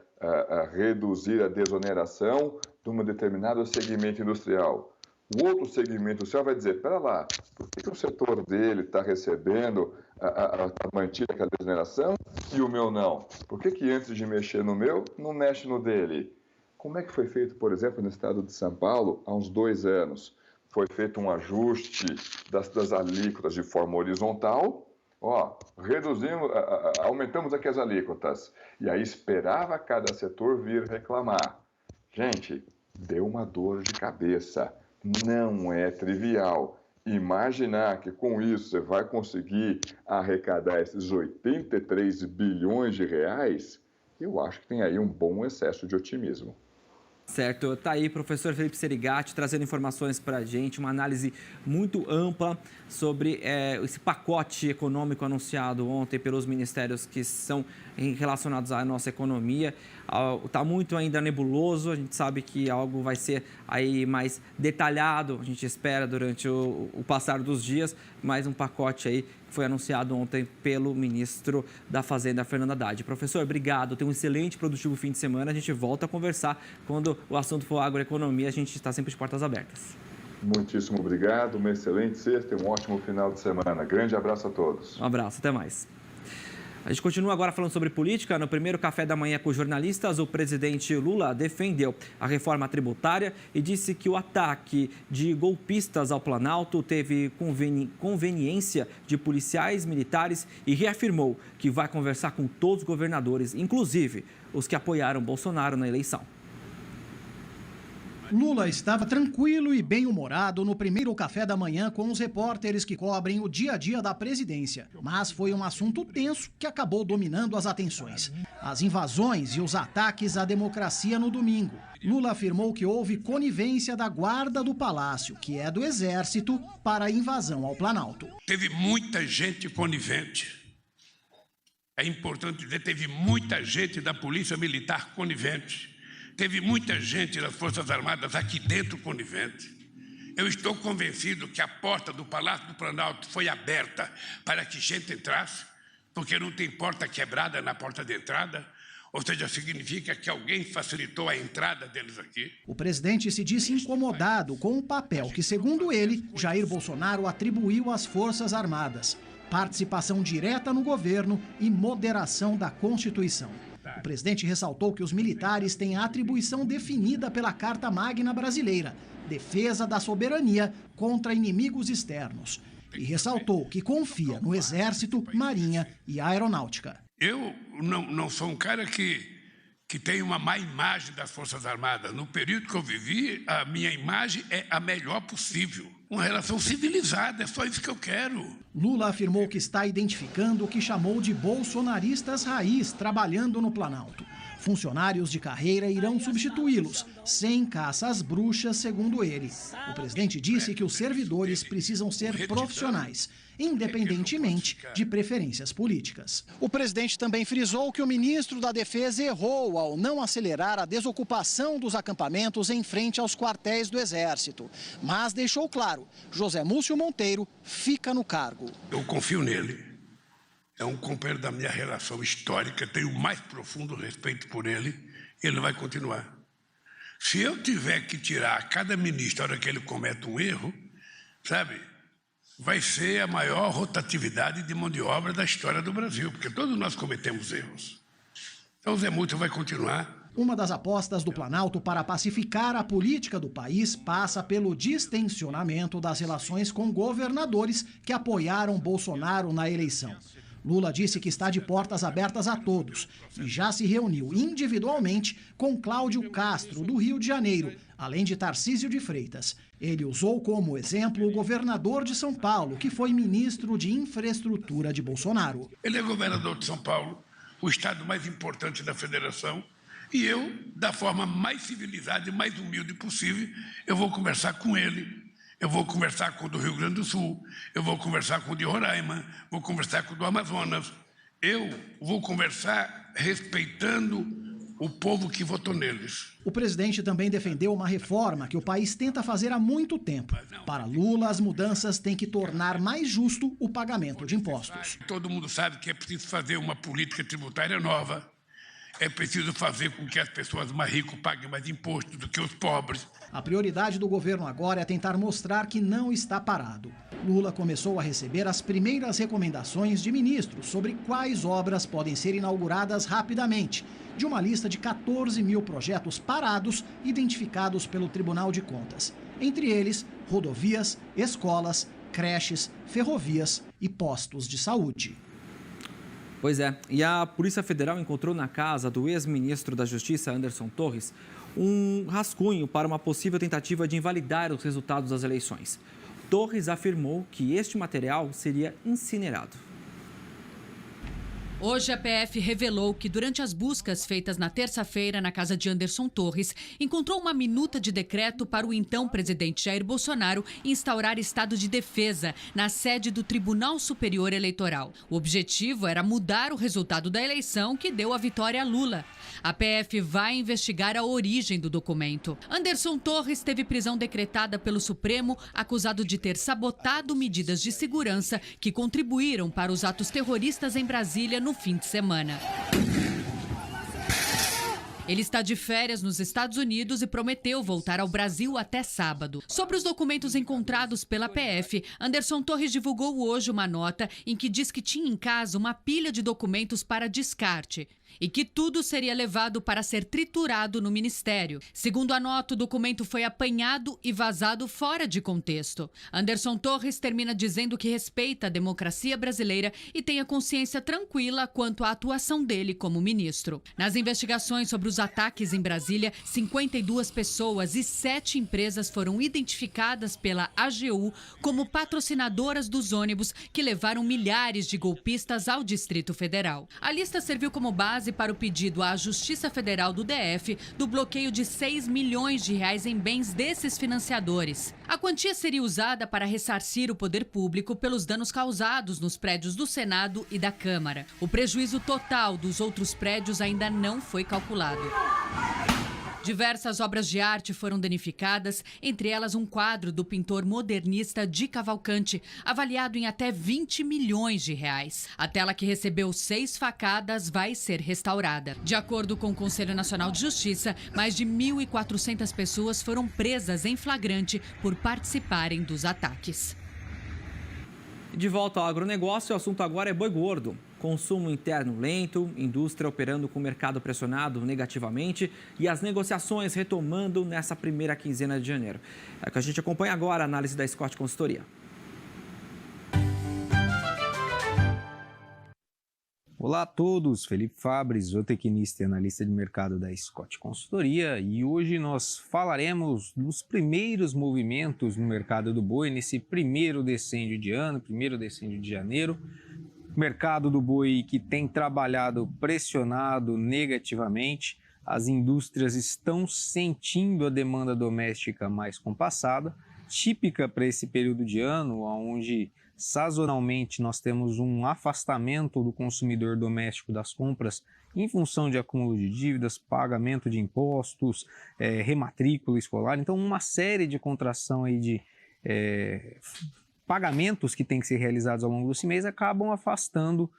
reduzir a desoneração de um determinado segmento industrial. O outro segmento industrial vai dizer, espera lá, por que o setor dele está recebendo a mantida aquela desoneração e o meu não? Por que antes de mexer no meu, não mexe no dele? Como é que foi feito, por exemplo, no estado de São Paulo, há uns 2 anos? Foi feito um ajuste das alíquotas de forma horizontal, reduzimos, aumentamos aqui as alíquotas. E aí esperava cada setor vir reclamar. Gente, deu uma dor de cabeça. Não é trivial. Imaginar que com isso você vai conseguir arrecadar esses 83 bilhões de reais, eu acho que tem aí um bom excesso de otimismo. Certo, tá aí professor Felipe Serigatti trazendo informações para a gente, uma análise muito ampla sobre esse pacote econômico anunciado ontem pelos ministérios que são relacionados à nossa economia. Está muito ainda nebuloso, a gente sabe que algo vai ser aí mais detalhado, a gente espera durante o passar dos dias, mas um pacote aí que foi anunciado ontem pelo ministro da Fazenda, Fernando Haddad. Professor, obrigado, tenha um excelente, produtivo fim de semana, a gente volta a conversar quando o assunto for agroeconomia, a gente está sempre de portas abertas. Muitíssimo obrigado, uma excelente sexta e um ótimo final de semana. Grande abraço a todos. Um abraço, até mais. A gente continua agora falando sobre política. No primeiro café da manhã com jornalistas, o presidente Lula defendeu a reforma tributária e disse que o ataque de golpistas ao Planalto teve conveniência de policiais militares e reafirmou que vai conversar com todos os governadores, inclusive os que apoiaram Bolsonaro na eleição. Lula estava tranquilo e bem-humorado no primeiro café da manhã com os repórteres que cobrem o dia a dia da presidência. Mas foi um assunto tenso que acabou dominando as atenções. As invasões e os ataques à democracia no domingo. Lula afirmou que houve conivência da guarda do Palácio, que é do Exército, para a invasão ao Planalto. Teve muita gente conivente. É importante dizer, teve muita gente da Polícia Militar conivente. Teve muita gente das Forças Armadas aqui dentro conivente. Eu estou convencido que a porta do Palácio do Planalto foi aberta para que gente entrasse, porque não tem porta quebrada na porta de entrada, ou seja, significa que alguém facilitou a entrada deles aqui. O presidente se disse incomodado com o papel que, segundo ele, Jair Bolsonaro atribuiu às Forças Armadas: participação direta no governo e moderação da Constituição. O presidente ressaltou que os militares têm a atribuição definida pela Carta Magna Brasileira: defesa da soberania contra inimigos externos. E ressaltou que confia no Exército, Marinha e Aeronáutica. Eu não sou um cara que tem uma má imagem das Forças Armadas. No período que eu vivi, a minha imagem é a melhor possível. Uma relação civilizada, é só isso que eu quero. Lula afirmou que está identificando o que chamou de bolsonaristas raiz trabalhando no Planalto. Funcionários de carreira irão substituí-los, sem caça às bruxas, segundo ele. O presidente disse que os servidores precisam ser profissionais, independentemente de preferências políticas. O presidente também frisou que o ministro da Defesa errou ao não acelerar a desocupação dos acampamentos em frente aos quartéis do Exército. Mas deixou claro, José Múcio Monteiro fica no cargo. Eu confio nele. É um companheiro da minha relação histórica, tenho o mais profundo respeito por ele, ele vai continuar. Se eu tiver que tirar cada ministro na hora que ele comete um erro, sabe, vai ser a maior rotatividade de mão de obra da história do Brasil, porque todos nós cometemos erros. Então o Zé Múcio vai continuar. Uma das apostas do Planalto para pacificar a política do país passa pelo distensionamento das relações com governadores que apoiaram Bolsonaro na eleição. Lula disse que está de portas abertas a todos e já se reuniu individualmente com Cláudio Castro, do Rio de Janeiro, além de Tarcísio de Freitas. Ele usou como exemplo o governador de São Paulo, que foi ministro de Infraestrutura de Bolsonaro. Ele é governador de São Paulo, o estado mais importante da federação, e eu, da forma mais civilizada e mais humilde possível, eu vou conversar com ele. Eu vou conversar com o do Rio Grande do Sul, eu vou conversar com o de Roraima, vou conversar com o do Amazonas. Eu vou conversar respeitando o povo que votou neles. O presidente também defendeu uma reforma que o país tenta fazer há muito tempo. Para Lula, as mudanças têm que tornar mais justo o pagamento de impostos. Todo mundo sabe que é preciso fazer uma política tributária nova. É preciso fazer com que as pessoas mais ricas paguem mais impostos do que os pobres. A prioridade do governo agora é tentar mostrar que não está parado. Lula começou a receber as primeiras recomendações de ministros sobre quais obras podem ser inauguradas rapidamente, de uma lista de 14 mil projetos parados identificados pelo Tribunal de Contas. Entre eles, rodovias, escolas, creches, ferrovias e postos de saúde. Pois é, e a Polícia Federal encontrou na casa do ex-ministro da Justiça, Anderson Torres, um rascunho para uma possível tentativa de invalidar os resultados das eleições. Torres afirmou que este material seria incinerado. Hoje, a PF revelou que, durante as buscas feitas na terça-feira na casa de Anderson Torres, encontrou uma minuta de decreto para o então presidente Jair Bolsonaro instaurar estado de defesa na sede do Tribunal Superior Eleitoral. O objetivo era mudar o resultado da eleição que deu a vitória a Lula. A PF vai investigar a origem do documento. Anderson Torres teve prisão decretada pelo Supremo, acusado de ter sabotado medidas de segurança que contribuíram para os atos terroristas em Brasília no fim de semana. Ele está de férias nos Estados Unidos e prometeu voltar ao Brasil até sábado. Sobre os documentos encontrados pela PF, Anderson Torres divulgou hoje uma nota em que diz que tinha em casa uma pilha de documentos para descarte e que tudo seria levado para ser triturado no ministério. Segundo a nota, o documento foi apanhado e vazado fora de contexto. Anderson Torres termina dizendo que respeita a democracia brasileira e tem a consciência tranquila quanto à atuação dele como ministro. Nas investigações sobre os os ataques em Brasília, 52 pessoas e 7 empresas foram identificadas pela AGU como patrocinadoras dos ônibus que levaram milhares de golpistas ao Distrito Federal. A lista serviu como base para o pedido à Justiça Federal do DF do bloqueio de 6 milhões de reais em bens desses financiadores. A quantia seria usada para ressarcir o poder público pelos danos causados nos prédios do Senado e da Câmara. O prejuízo total dos outros prédios ainda não foi calculado. Diversas obras de arte foram danificadas, entre elas um quadro do pintor modernista Di Cavalcanti, avaliado em até 20 milhões de reais. A tela, que recebeu 6 facadas, vai ser restaurada. De acordo com o Conselho Nacional de Justiça, mais de 1.400 pessoas foram presas em flagrante por participarem dos ataques. De volta ao agronegócio, o assunto agora é boi gordo. Consumo interno lento, indústria operando com o mercado pressionado negativamente e as negociações retomando nessa primeira quinzena de janeiro. É o que a gente acompanha agora a análise da Scott Consultoria. Olá a todos, Felipe Fabres, zootecnista e analista de mercado da Scott Consultoria, e hoje nós falaremos dos primeiros movimentos no mercado do boi nesse primeiro decêndio de ano, primeiro decêndio de janeiro. Mercado do boi que tem trabalhado pressionado negativamente, as indústrias estão sentindo a demanda doméstica mais compassada, típica para esse período de ano, onde sazonalmente nós temos um afastamento do consumidor doméstico das compras em função de acúmulo de dívidas, pagamento de impostos, rematrícula escolar, então uma série de contração aí de pagamentos que têm que ser realizados ao longo desse mês acabam afastando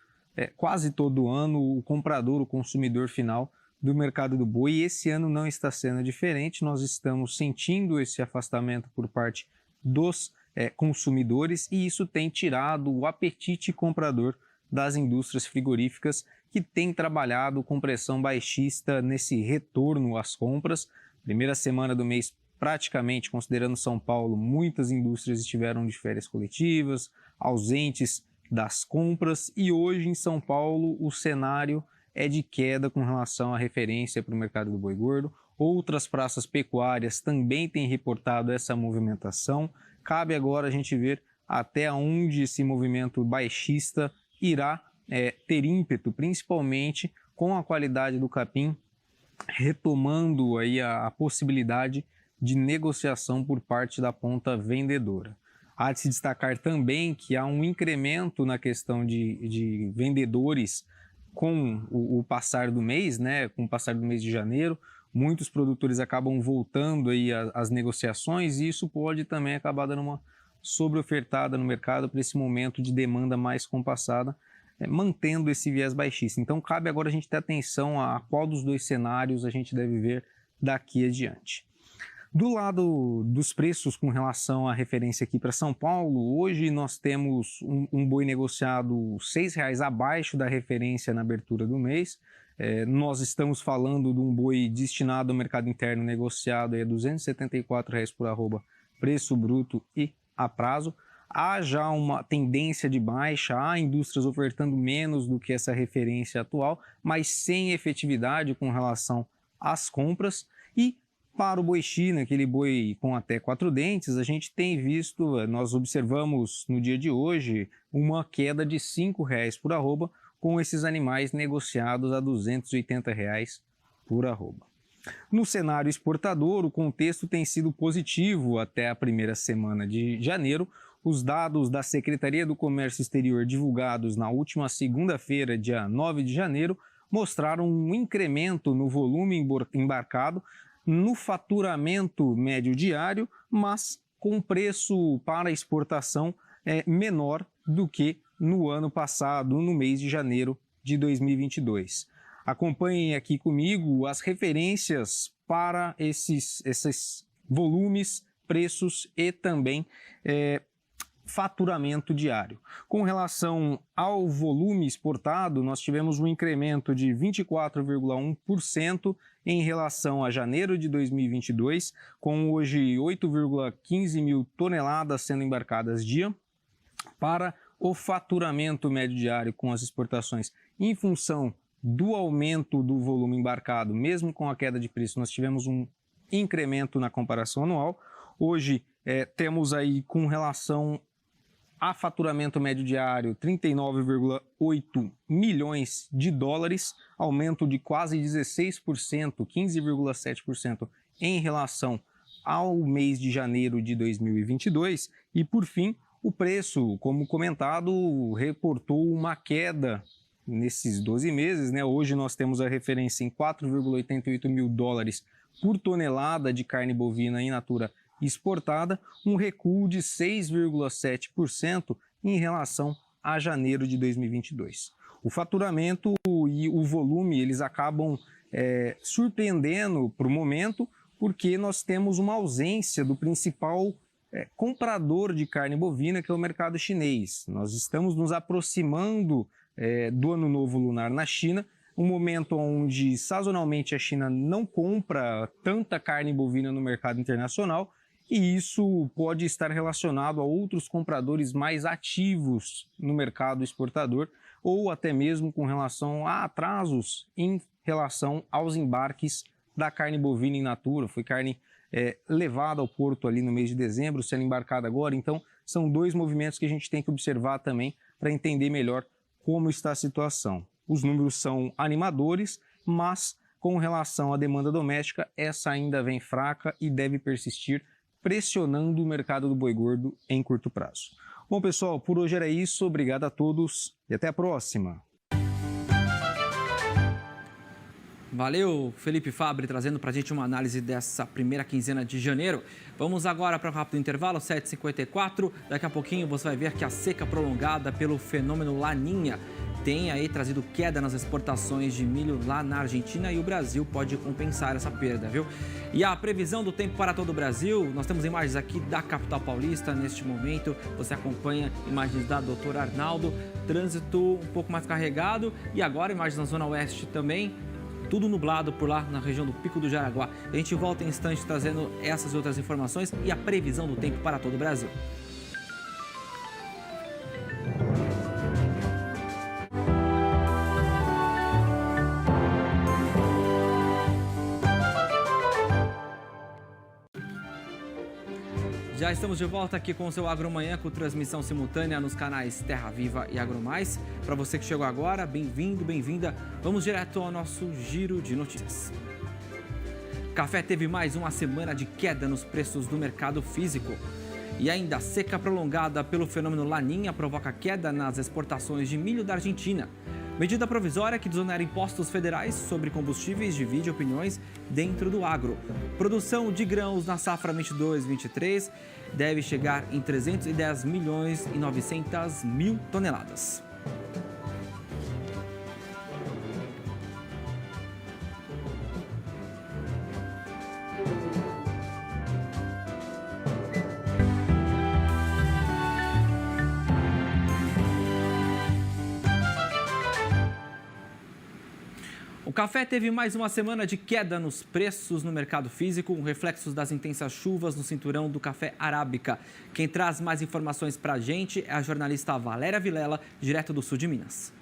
quase todo ano o comprador, o consumidor final do mercado do boi, e esse ano não está sendo diferente. Nós estamos sentindo esse afastamento por parte dos consumidores, e isso tem tirado o apetite comprador das indústrias frigoríficas, que têm trabalhado com pressão baixista nesse retorno às compras. Primeira semana do mês, praticamente, considerando São Paulo, muitas indústrias estiveram de férias coletivas, ausentes das compras, e hoje em São Paulo o cenário é de queda com relação à referência para o mercado do boi gordo. Outras praças pecuárias também têm reportado essa movimentação. Cabe agora a gente ver até onde esse movimento baixista irá ter ímpeto, principalmente com a qualidade do capim, retomando aí a possibilidade de negociação por parte da ponta vendedora. Há de se destacar também que há um incremento na questão de vendedores com o passar do mês, com o passar do mês de janeiro. Muitos produtores acabam voltando aí às negociações, e isso pode também acabar dando uma sobreofertada no mercado para esse momento de demanda mais compassada, mantendo esse viés baixista. Então cabe agora a gente ter atenção a qual dos dois cenários a gente deve ver daqui adiante. Do lado dos preços com relação à referência aqui para São Paulo, hoje nós temos um boi negociado R$ 6,00 abaixo da referência na abertura do mês. Nós estamos falando de um boi destinado ao mercado interno negociado a R$ 274,00 por arroba, preço bruto e a prazo. Há já uma tendência de baixa, há indústrias ofertando menos do que essa referência atual, mas sem efetividade com relação às compras. E para o boi China, aquele boi com até 4 dentes, a gente tem visto, nós observamos no dia de hoje, uma queda de R$ 5,00 por arroba, com esses animais negociados a R$ 280,00 por arroba. No cenário exportador, o contexto tem sido positivo até a primeira semana de janeiro. Os dados da Secretaria do Comércio Exterior divulgados na última segunda-feira, dia 9 de janeiro, mostraram um incremento no volume embarcado, no faturamento médio diário, mas com preço para exportação menor do que no ano passado, no mês de janeiro de 2022. Acompanhem aqui comigo as referências para esses volumes, preços e também faturamento diário. Com relação ao volume exportado, nós tivemos um incremento de 24,1% em relação a janeiro de 2022, com hoje 8,15 mil toneladas sendo embarcadas dia. Para o faturamento médio diário com as exportações em função do aumento do volume embarcado, mesmo com a queda de preço, nós tivemos um incremento na comparação anual. Hoje temos aí, com relação a faturamento médio diário, 39,8 milhões de dólares, aumento de quase 16%, 15,7% em relação ao mês de janeiro de 2022. E, por fim, o preço, como comentado, reportou uma queda nesses 12 meses, né? Hoje nós temos a referência em 4,88 mil dólares por tonelada de carne bovina in natura exportada, um recuo de 6,7% em relação a janeiro de 2022. O faturamento e o volume, eles acabam surpreendendo para o momento, porque nós temos uma ausência do principal comprador de carne bovina, que é o mercado chinês. Nós estamos nos aproximando do Ano Novo Lunar na China, um momento onde sazonalmente a China não compra tanta carne bovina no mercado internacional, e isso pode estar relacionado a outros compradores mais ativos no mercado exportador, ou até mesmo com relação a atrasos em relação aos embarques da carne bovina in natura. Foi carne levada ao porto ali no mês de dezembro, sendo embarcada agora. Então, são dois movimentos que a gente tem que observar também para entender melhor como está a situação. Os números são animadores, mas com relação à demanda doméstica, essa ainda vem fraca e deve persistir, pressionando o mercado do boi gordo em curto prazo. Bom, pessoal, por hoje era isso. Obrigado a todos e até a próxima. Valeu, Felipe Fabbri, trazendo para a gente uma análise dessa primeira quinzena de janeiro. Vamos agora para um rápido intervalo, 7h54. Daqui a pouquinho você vai ver que a seca prolongada pelo fenômeno Laninha tem aí trazido queda nas exportações de milho lá na Argentina, e o Brasil pode compensar essa perda, viu? E a previsão do tempo para todo o Brasil, nós temos imagens aqui da capital paulista neste momento. Você acompanha imagens da doutora Arnaldo, trânsito um pouco mais carregado, e agora imagens na zona oeste também. Tudo nublado por lá na região do Pico do Jaraguá. A gente volta em instantes trazendo essas e outras informações e a previsão do tempo para todo o Brasil. Já estamos de volta aqui com o seu Agromanhã, com transmissão simultânea nos canais Terra Viva e AgroMais. Para você que chegou agora, bem-vindo, bem-vinda. Vamos direto ao nosso giro de notícias. Café teve mais uma semana de queda nos preços do mercado físico. E ainda, seca prolongada pelo fenômeno Laninha provoca queda nas exportações de milho da Argentina. Medida provisória que desonera impostos federais sobre combustíveis divide opiniões dentro do agro. Produção de grãos na safra 22-23 deve chegar em 310 milhões e 900 mil toneladas. O café teve mais uma semana de queda nos preços no mercado físico, reflexos das intensas chuvas no cinturão do café arábica. Quem traz mais informações para a gente é a jornalista Valéria Vilela, direto do sul de Minas.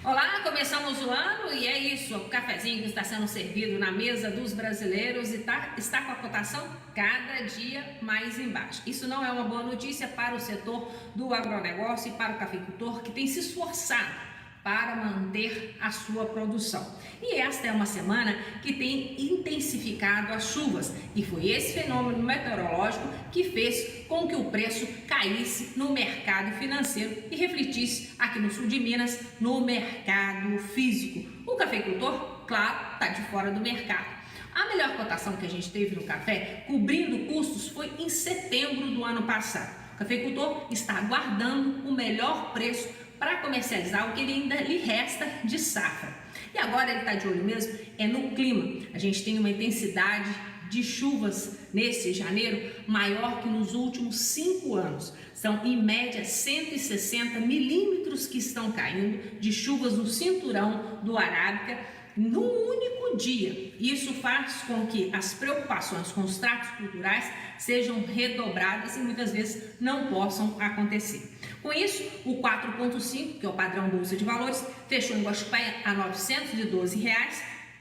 Olá, começamos o ano e é isso, o cafezinho que está sendo servido na mesa dos brasileiros e está com a cotação cada dia mais embaixo. Isso não é uma boa notícia para o setor do agronegócio e para o cafeicultor, que tem se esforçado para manter a sua produção. E esta é uma semana que tem intensificado as chuvas, e foi esse fenômeno meteorológico que fez com que o preço caísse no mercado financeiro e refletisse aqui no sul de Minas no mercado físico. O cafeicultor, claro, está de fora do mercado. A melhor cotação que a gente teve no café, cobrindo custos, foi em setembro do ano passado. O cafeicultor está aguardando o melhor preço para comercializar o que ainda lhe resta de safra. E agora ele está de olho mesmo no clima. A gente tem uma intensidade de chuvas nesse janeiro maior que nos últimos 5 anos. São, em média, 160 milímetros que estão caindo de chuvas no cinturão do Arábica num único dia. Isso faz com que as preocupações com os tratos culturais sejam redobradas e muitas vezes não possam acontecer. Com isso, o 4.5, que é o padrão Bolsa de Valores, fechou em Guaxupé a R$ 912,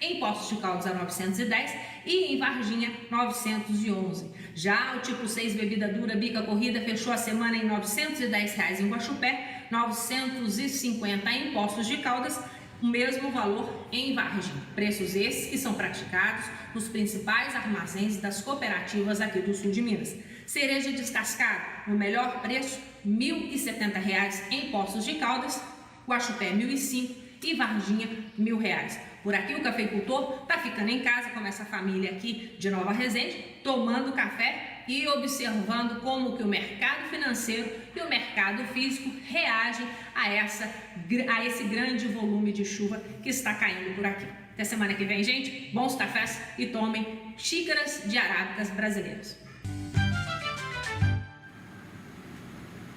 em Poços de Caldas a 910 e em Varginha 911. Já o tipo 6 bebida dura bica corrida fechou a semana em R$ 910 em Guaxupé, 950 em Poços de Caldas, o mesmo valor em Varginha. Preços esses que são praticados nos principais armazéns das cooperativas aqui do sul de Minas. Cereja descascada, no melhor preço, R$ 1.070 em Poços de Caldas, Guaxupé R$ 1.005 e Varginha R$ 1.000. Por aqui o cafeicultor está ficando em casa com essa família aqui de Nova Resende, tomando café e observando como que o mercado financeiro e o mercado físico reagem a esse grande volume de chuva que está caindo por aqui. Até semana que vem, gente. Bons cafés e tomem xícaras de arábicas brasileiras.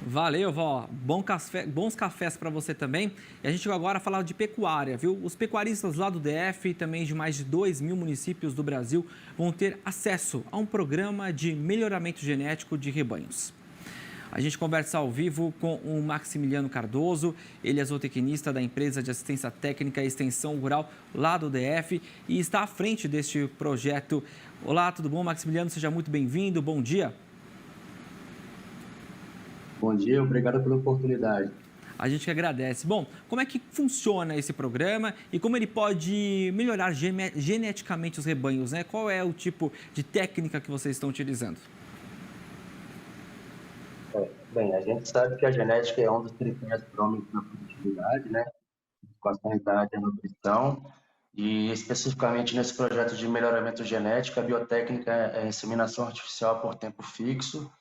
Valeu, vó. Bons cafés para você também. E a gente vai agora falar de pecuária, viu? Os pecuaristas lá do DF e também de mais de 2.000 municípios do Brasil vão ter acesso a um programa de melhoramento genético de rebanhos. A gente conversa ao vivo com o Maximiliano Cardoso, ele é zootecnista da empresa de assistência técnica e extensão rural lá do DF e está à frente deste projeto. Olá, tudo bom, Maximiliano? Seja muito bem-vindo, bom dia. Bom dia, obrigado pela oportunidade. A gente que agradece. Bom, como é que funciona esse programa e como ele pode melhorar geneticamente os rebanhos, né? Qual é o tipo de técnica que vocês estão utilizando? Bem, a gente sabe que a genética é um dos critérios para aumento da produtividade, né? Com a sanidade e a nutrição. E especificamente nesse projeto de melhoramento genético, a biotécnica é a inseminação artificial por tempo fixo.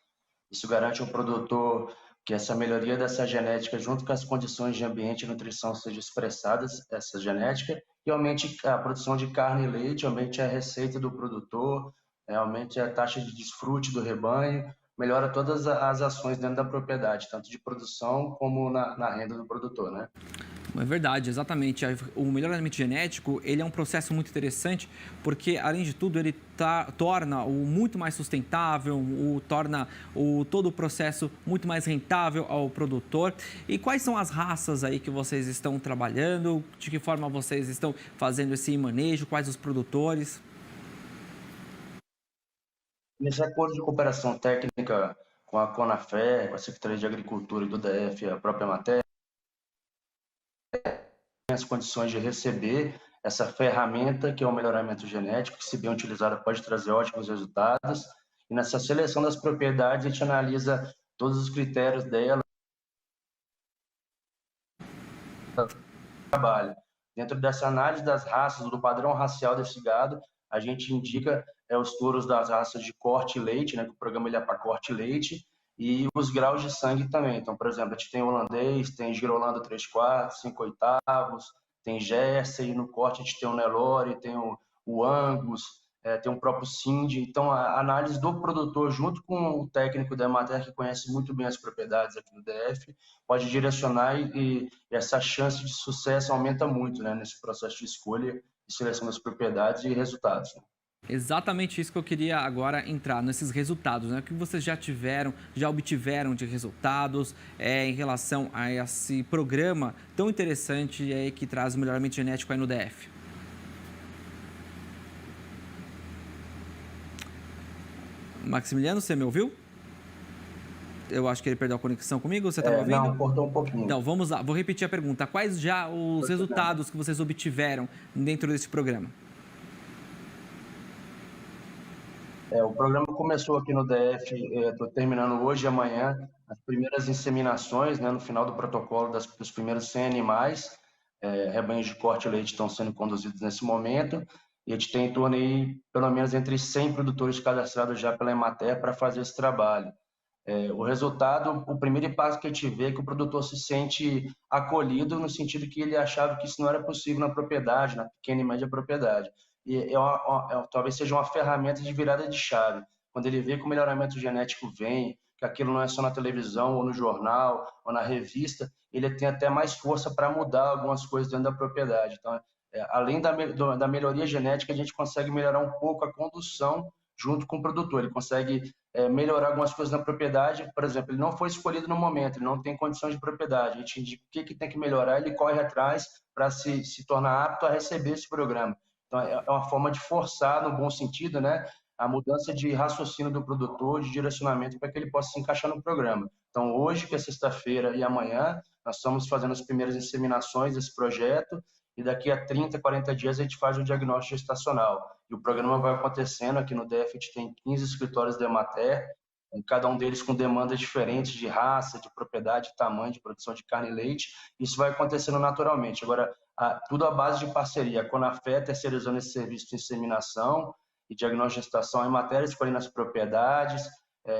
Isso garante ao produtor que essa melhoria dessa genética, junto com as condições de ambiente e nutrição, seja expressadas, essa genética, e aumente a produção de carne e leite, aumente a receita do produtor, aumente a taxa de desfrute do rebanho, melhora todas as ações dentro da propriedade, tanto de produção como na renda do produtor, né? É verdade, exatamente. O melhoramento genético, ele é um processo muito interessante, porque, além de tudo, ele torna-o muito mais sustentável, torna todo o processo muito mais rentável ao produtor. E quais são as raças aí que vocês estão trabalhando? De que forma vocês estão fazendo esse manejo? Quais os produtores? Nesse acordo de cooperação técnica com a Conafé, com a Secretaria de Agricultura e do DF, a própria matéria, as condições de receber essa ferramenta que é o melhoramento genético, que, se bem utilizada, pode trazer ótimos resultados. E nessa seleção das propriedades, a gente analisa todos os critérios dela. Trabalho. Dentro dessa análise das raças, do padrão racial desse gado, a gente indica os touros das raças de corte e leite, né, que o programa ele é para corte e leite, e os graus de sangue também. Então, por exemplo, a gente tem holandês, tem girolando 3/4, 5/8, tem Jersey, no corte a gente tem o Nelore, tem o Angus, tem o próprio Cindy. Então, a análise do produtor, junto com o técnico da Emater, que conhece muito bem as propriedades aqui no DF, pode direcionar e essa chance de sucesso aumenta muito, né, nesse processo de escolha e seleção das propriedades e resultados, né? Exatamente isso que eu queria agora entrar, nesses resultados, né? O que vocês já obtiveram de resultados em relação a esse programa tão interessante que traz o melhoramento genético aí no DF? Maximiliano, você me ouviu? Eu acho que ele perdeu a conexão comigo, você estava ouvindo? Não, cortou um pouquinho. Então, vamos lá, vou repetir a pergunta. Quais já os resultados que vocês obtiveram dentro desse programa? O programa começou aqui no DF, estou terminando hoje e amanhã as primeiras inseminações, né, no final do protocolo dos primeiros 100 animais, rebanhos de corte e leite estão sendo conduzidos nesse momento, e a gente tem em torno aí, pelo menos entre 100 produtores cadastrados já pela Emater para fazer esse trabalho. O resultado, o primeiro impacto que a gente vê é que o produtor se sente acolhido no sentido que ele achava que isso não era possível na propriedade, na pequena e média propriedade. E talvez seja uma ferramenta de virada de chave. Quando ele vê que o melhoramento genético vem, que aquilo não é só na televisão, ou no jornal, ou na revista, ele tem até mais força para mudar algumas coisas dentro da propriedade. Então, além da melhoria genética, a gente consegue melhorar um pouco a condução junto com o produtor. Ele consegue melhorar algumas coisas na propriedade. Por exemplo, ele não foi escolhido no momento, ele não tem condições de propriedade. A gente indica o que tem que melhorar, ele corre atrás para se tornar apto a receber esse programa. Então, é uma forma de forçar, no bom sentido, né, a mudança de raciocínio do produtor, de direcionamento, para que ele possa se encaixar no programa. Então, hoje, que é sexta-feira, e amanhã, nós estamos fazendo as primeiras inseminações desse projeto, e daqui a 30, 40 dias a gente faz o diagnóstico gestacional. E o programa vai acontecendo aqui no DF, a gente tem 15 escritórios da Emater, cada um deles com demandas diferentes de raça, de propriedade, de tamanho, de produção de carne e leite. Isso vai acontecendo naturalmente. Agora, tudo à base de parceria. A Conafé terceirizando esse serviço de inseminação e diagnóstico de gestação, a Emater escolhendo as propriedades,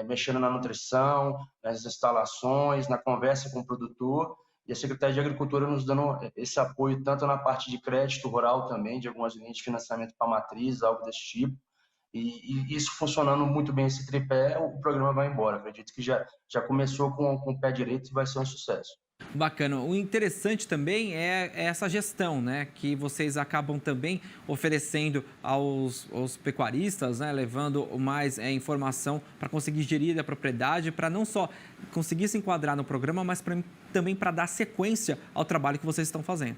mexendo na nutrição, nas instalações, na conversa com o produtor, e a Secretaria de Agricultura nos dando esse apoio tanto na parte de crédito rural também, de algumas linhas de financiamento para matriz, algo desse tipo, e isso funcionando muito bem, esse tripé, o programa vai embora. Acredito que já começou com o pé direito e vai ser um sucesso. Bacana. O interessante também é essa gestão, né, que vocês acabam também oferecendo aos pecuaristas, né, levando mais informação para conseguir gerir a propriedade, para não só conseguir se enquadrar no programa, mas também para dar sequência ao trabalho que vocês estão fazendo.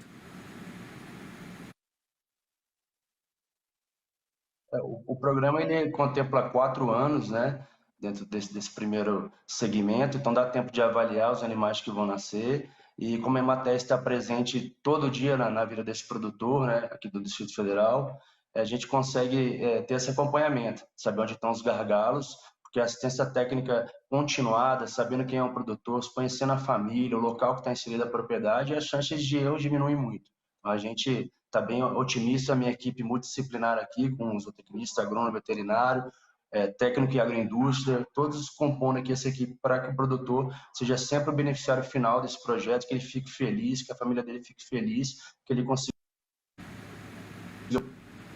O programa ele contempla 4 anos, né, dentro desse primeiro segmento, então dá tempo de avaliar os animais que vão nascer, e como a Emater está presente todo dia na vida desse produtor, né, aqui do Distrito Federal, a gente consegue ter esse acompanhamento, saber onde estão os gargalos, porque a assistência técnica continuada, sabendo quem é o produtor, conhecendo a família, o local que está inserida a propriedade, as chances de erro diminuem muito. A gente está bem otimista, a minha equipe multidisciplinar aqui, com os zootecnistas, agrônomo, veterinário, técnico e agroindústria, todos compõem aqui essa equipe para que o produtor seja sempre o beneficiário final desse projeto, que ele fique feliz, que a família dele fique feliz, que ele consiga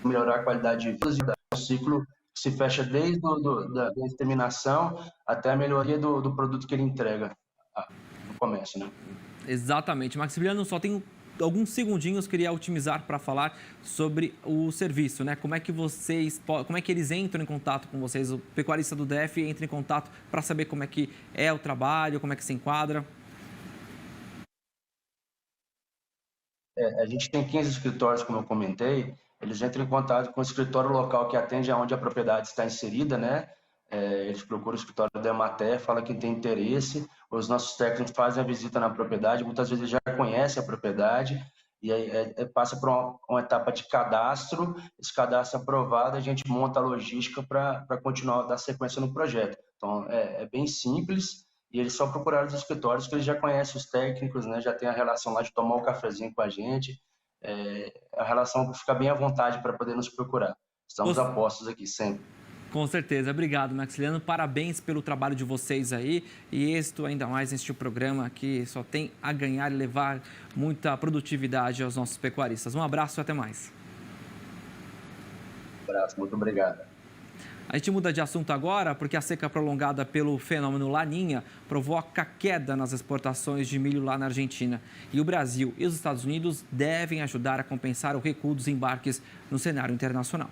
melhorar a qualidade de vida. O ciclo se fecha desde da exterminação até a melhoria do produto que ele entrega no comércio, né? Exatamente. Maximiliano, só tem alguns segundinhos, queria otimizar para falar sobre o serviço, né? Como é que eles entram em contato com vocês? O pecuarista do DF entra em contato para saber como é que é o trabalho, como é que se enquadra? A gente tem 15 escritórios, como eu comentei, eles entram em contato com o escritório local que atende aonde a propriedade está inserida, né? Eles procuram o escritório da Emater, falam que tem interesse, os nossos técnicos fazem a visita na propriedade, muitas vezes eles já conhecem a propriedade, e aí passa por uma etapa de cadastro, esse cadastro aprovado, a gente monta a logística para continuar a dar sequência no projeto. Então, é bem simples, e eles só procuraram os escritórios que eles já conhecem os técnicos, né? Já tem a relação lá de tomar um cafezinho com a gente, a relação fica bem à vontade para poder nos procurar. Estamos a postos aqui sempre. Com certeza. Obrigado, Maximiliano. Parabéns pelo trabalho de vocês aí e êxito ainda mais neste programa que só tem a ganhar e levar muita produtividade aos nossos pecuaristas. Um abraço e até mais. Um abraço, muito obrigado. A gente muda de assunto agora porque a seca prolongada pelo fenômeno Laninha provoca queda nas exportações de milho lá na Argentina. E o Brasil e os Estados Unidos devem ajudar a compensar o recuo dos embarques no cenário internacional.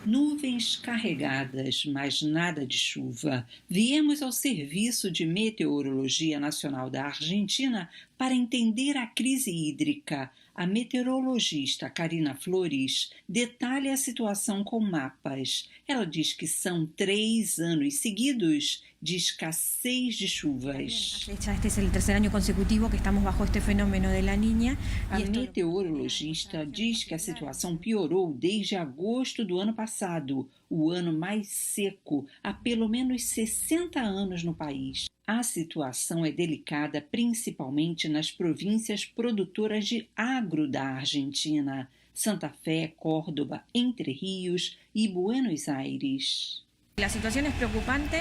Nuvens carregadas, mas nada de chuva. Viemos ao Serviço de Meteorologia Nacional da Argentina para entender a crise hídrica. A meteorologista Karina Flores detalha a situação com mapas. Ela diz que são 3 anos seguidos de escassez de chuvas. Este é o terceiro ano consecutivo que estamos bajo este fenômeno de La Niña. A meteorologista diz que a situação piorou desde agosto do ano passado, o ano mais seco há pelo menos 60 anos no país. A situação é delicada principalmente nas províncias produtoras de agro da Argentina, Santa Fé, Córdoba, Entre Rios e Buenos Aires. A situação é preocupante.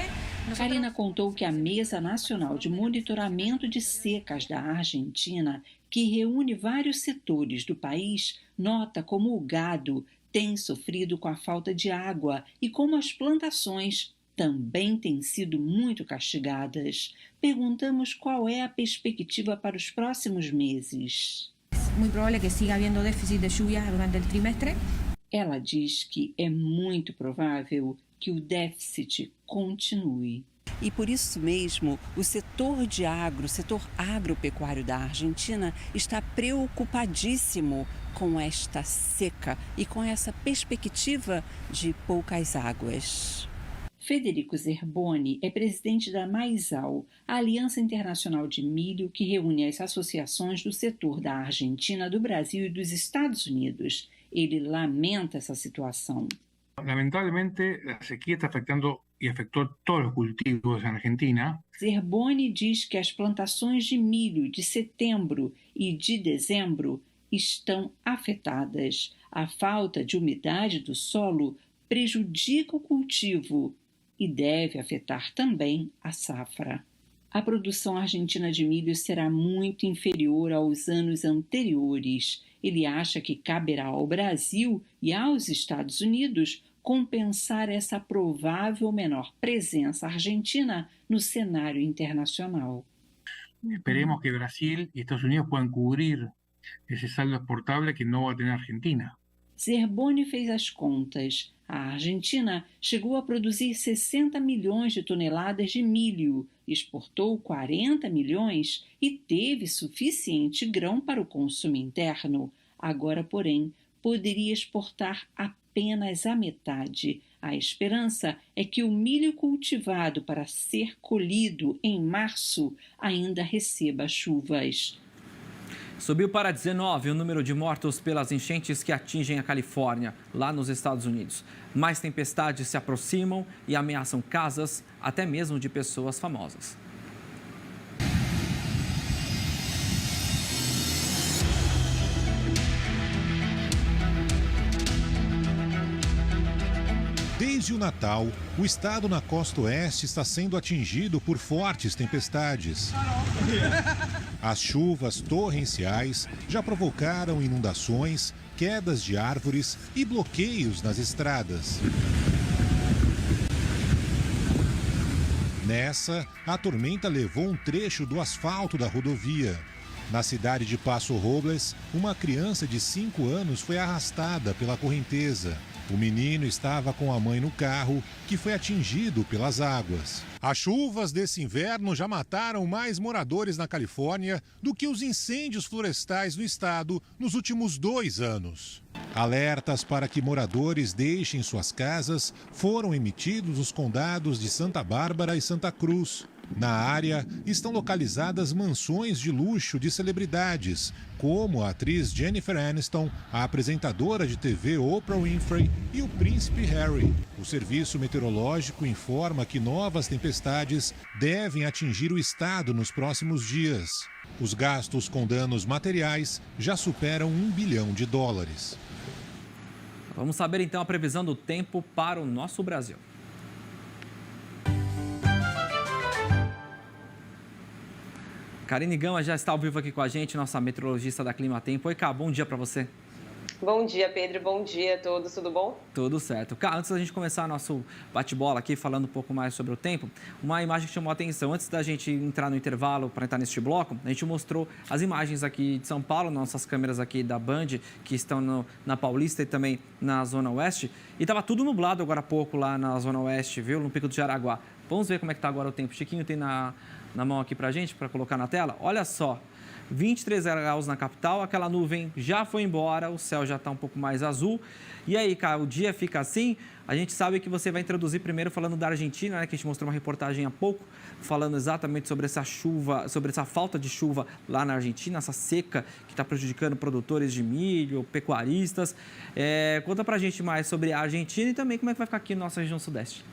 Karina contou que a Mesa Nacional de Monitoramento de Secas da Argentina, que reúne vários setores do país, nota como o gado tem sofrido com a falta de água e como as plantações também têm sido muito castigadas. Perguntamos qual é a perspectiva para os próximos meses. muy probable que siga habiendo déficit de lluvias durante el trimestre. Ela diz que é muito provável que o déficit continue. E por isso mesmo, o setor agropecuário da Argentina está preocupadíssimo com esta seca e com essa perspectiva de poucas águas. Federico Zerboni é presidente da Maizal, a Aliança Internacional de Milho que reúne as associações do setor da Argentina, do Brasil e dos Estados Unidos. Ele lamenta essa situação. Lamentablemente, a sequía está afectando e afetou todos os cultivos na Argentina. Zerboni diz que as plantações de milho de setembro e de dezembro estão afetadas. A falta de umidade do solo prejudica o cultivo e deve afetar também a safra. A produção argentina de milho será muito inferior aos anos anteriores. Ele acha que caberá ao Brasil e aos Estados Unidos compensar essa provável menor presença argentina no cenário internacional. Esperemos que Brasil e Estados Unidos possam cobrir esse saldo exportável que não vai ter a Argentina. Zerboni fez as contas. A Argentina chegou a produzir 60 milhões de toneladas de milho, exportou 40 milhões e teve suficiente grão para o consumo interno. Agora, porém, poderia exportar apenas a metade. A esperança é que o milho cultivado para ser colhido em março ainda receba chuvas. Subiu para 19 o número de mortos pelas enchentes que atingem a Califórnia, lá nos Estados Unidos. Mais tempestades se aproximam e ameaçam casas, até mesmo de pessoas famosas. Desde o Natal, o estado na costa oeste está sendo atingido por fortes tempestades. As chuvas torrenciais já provocaram inundações, quedas de árvores e bloqueios nas estradas. Nessa, a tormenta levou um trecho do asfalto da rodovia. Na cidade de Paso Robles, uma criança de 5 anos foi arrastada pela correnteza. O menino estava com a mãe no carro, que foi atingido pelas águas. As chuvas desse inverno já mataram mais moradores na Califórnia do que os incêndios florestais no estado nos últimos 2 anos. Alertas para que moradores deixem suas casas foram emitidos nos condados de Santa Bárbara e Santa Cruz. Na área estão localizadas mansões de luxo de celebridades, como a atriz Jennifer Aniston, a apresentadora de TV Oprah Winfrey e o príncipe Harry. O serviço meteorológico informa que novas tempestades devem atingir o estado nos próximos dias. Os gastos com danos materiais já superam $1 bilhão. Vamos saber então a previsão do tempo para o nosso Brasil. Karine Gama já está ao vivo aqui com a gente, nossa meteorologista da Clima Tempo. Oi, Cá, bom dia para você. Bom dia, Pedro. Bom dia a todos. Tudo bom? Tudo certo. Cá, antes da gente começar nosso bate-bola aqui, falando um pouco mais sobre o tempo, uma imagem que chamou a atenção. Antes da gente entrar no intervalo para entrar neste bloco, a gente mostrou as imagens aqui de São Paulo, nossas câmeras aqui da Band, que estão na Paulista e também na Zona Oeste. E estava tudo nublado agora há pouco lá na Zona Oeste, viu? No Pico do Jaraguá. Vamos ver como é que está agora o tempo. Chiquinho tem na mão aqui pra gente, para colocar na tela. Olha só, 23 graus na capital, aquela nuvem já foi embora, o céu já está um pouco mais azul. E aí, cara, o dia fica assim. A gente sabe que você vai introduzir primeiro falando da Argentina, né, que a gente mostrou uma reportagem há pouco, falando exatamente sobre essa chuva, sobre essa falta de chuva lá na Argentina, essa seca que está prejudicando produtores de milho, pecuaristas. Conta pra gente mais sobre a Argentina e também como é que vai ficar aqui na nossa região sudeste.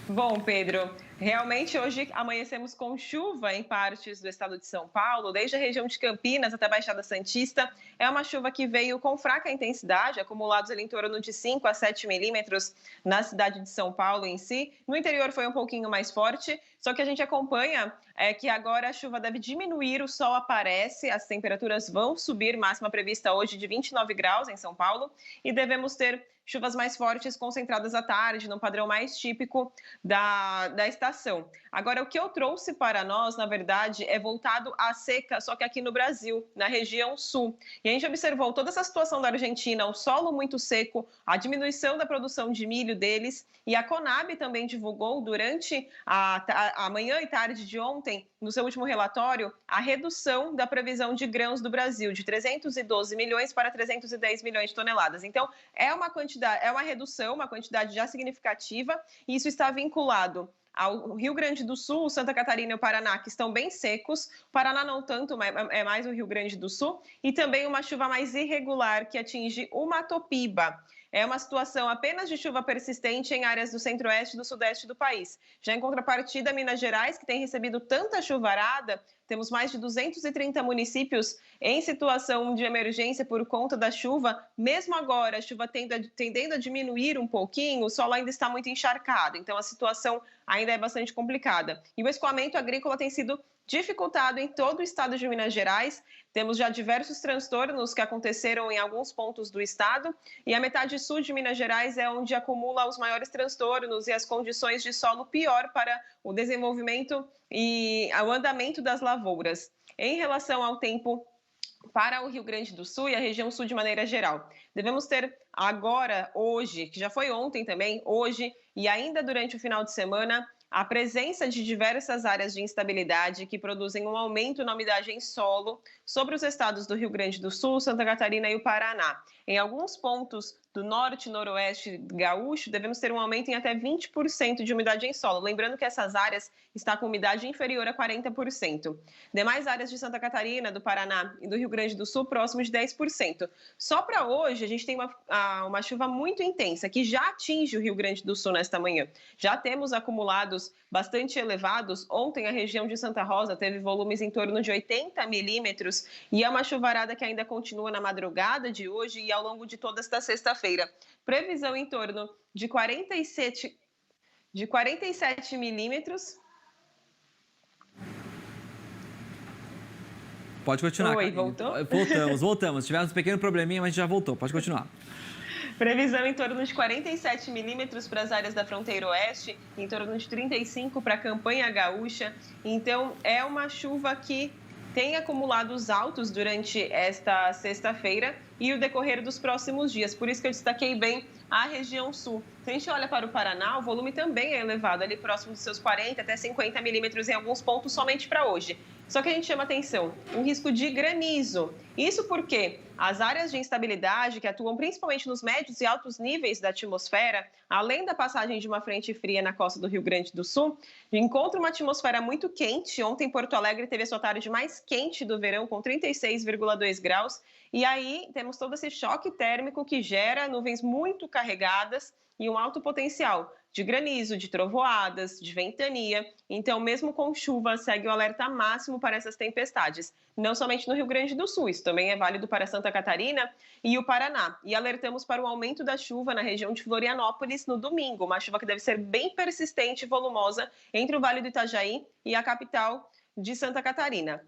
Bom, Pedro, realmente hoje amanhecemos com chuva em partes do estado de São Paulo, desde a região de Campinas até a Baixada Santista. É uma chuva que veio com fraca intensidade, acumulados ali em torno de 5 a 7 milímetros na cidade de São Paulo em si. No interior foi um pouquinho mais forte, só que a gente acompanha que agora a chuva deve diminuir, o sol aparece, as temperaturas vão subir, máxima prevista hoje de 29 graus em São Paulo, e devemos ter chuvas mais fortes concentradas à tarde, no padrão mais típico da estação estação. Agora, o que eu trouxe para nós, na verdade, é voltado à seca, só que aqui no Brasil, na região sul. E a gente observou toda essa situação da Argentina, o solo muito seco, a diminuição da produção de milho deles, e a Conab também divulgou durante a manhã e tarde de ontem, no seu último relatório, a redução da previsão de grãos do Brasil, de 312 milhões para 310 milhões de toneladas. Então, é uma redução, uma quantidade já significativa, e isso está vinculado ao Rio Grande do Sul, Santa Catarina e o Paraná, que estão bem secos. O Paraná não tanto, mas é mais o Rio Grande do Sul. E também uma chuva mais irregular que atinge o Mato Piba. É uma situação apenas de chuva persistente em áreas do centro-oeste e do sudeste do país. Já em contrapartida, Minas Gerais, que tem recebido tanta chuvarada, temos mais de 230 municípios em situação de emergência por conta da chuva. Mesmo agora, a chuva tendendo a diminuir um pouquinho, o solo ainda está muito encharcado. Então, a situação ainda é bastante complicada. E o escoamento agrícola tem sido dificultado em todo o estado de Minas Gerais. Temos já diversos transtornos que aconteceram em alguns pontos do estado. E a metade sul de Minas Gerais é onde acumula os maiores transtornos e as condições de solo pior para o desenvolvimento e o andamento das lavouras. Em relação ao tempo para o Rio Grande do Sul e a região sul de maneira geral, devemos ter agora, hoje, que já foi ontem também, hoje e ainda durante o final de semana, a presença de diversas áreas de instabilidade que produzem um aumento na umidade em solo sobre os estados do Rio Grande do Sul, Santa Catarina e o Paraná. Em alguns pontos do norte e noroeste gaúcho, devemos ter um aumento em até 20% de umidade em solo. Lembrando que essas áreas estão com umidade inferior a 40%. Demais áreas de Santa Catarina, do Paraná e do Rio Grande do Sul, próximo de 10%. Só para hoje, a gente tem uma chuva muito intensa, que já atinge o Rio Grande do Sul nesta manhã. Já temos acumulados bastante elevados. Ontem, a região de Santa Rosa teve volumes em torno de 80 milímetros e é uma chuvarada que ainda continua na madrugada de hoje e ao longo de toda esta sexta-feira. Previsão em torno de 47 milímetros. Pode continuar. Oi, voltou? Voltamos. Tivemos um pequeno probleminha, mas já voltou. Pode continuar. Previsão em torno de 47 milímetros para as áreas da fronteira oeste, em torno de 35 para a campanha gaúcha. Então, é uma chuva que tem acumulados altos durante esta sexta-feira e o decorrer dos próximos dias. Por isso que eu destaquei bem a região sul. Se a gente olha para o Paraná, o volume também é elevado, ali próximo dos seus 40 até 50 milímetros em alguns pontos somente para hoje. Só que a gente chama atenção, um risco de granizo. Isso porque as áreas de instabilidade que atuam principalmente nos médios e altos níveis da atmosfera, além da passagem de uma frente fria na costa do Rio Grande do Sul, encontra uma atmosfera muito quente. Ontem, Porto Alegre teve a sua tarde mais quente do verão, com 36,2 graus. E aí temos todo esse choque térmico que gera nuvens muito carregadas e um alto potencial de granizo, de trovoadas, de ventania. Então, mesmo com chuva, segue o alerta máximo para essas tempestades. Não somente no Rio Grande do Sul, isso também é válido para Santa Catarina e o Paraná. E alertamos para o aumento da chuva na região de Florianópolis no domingo, uma chuva que deve ser bem persistente e volumosa entre o Vale do Itajaí e a capital de Santa Catarina.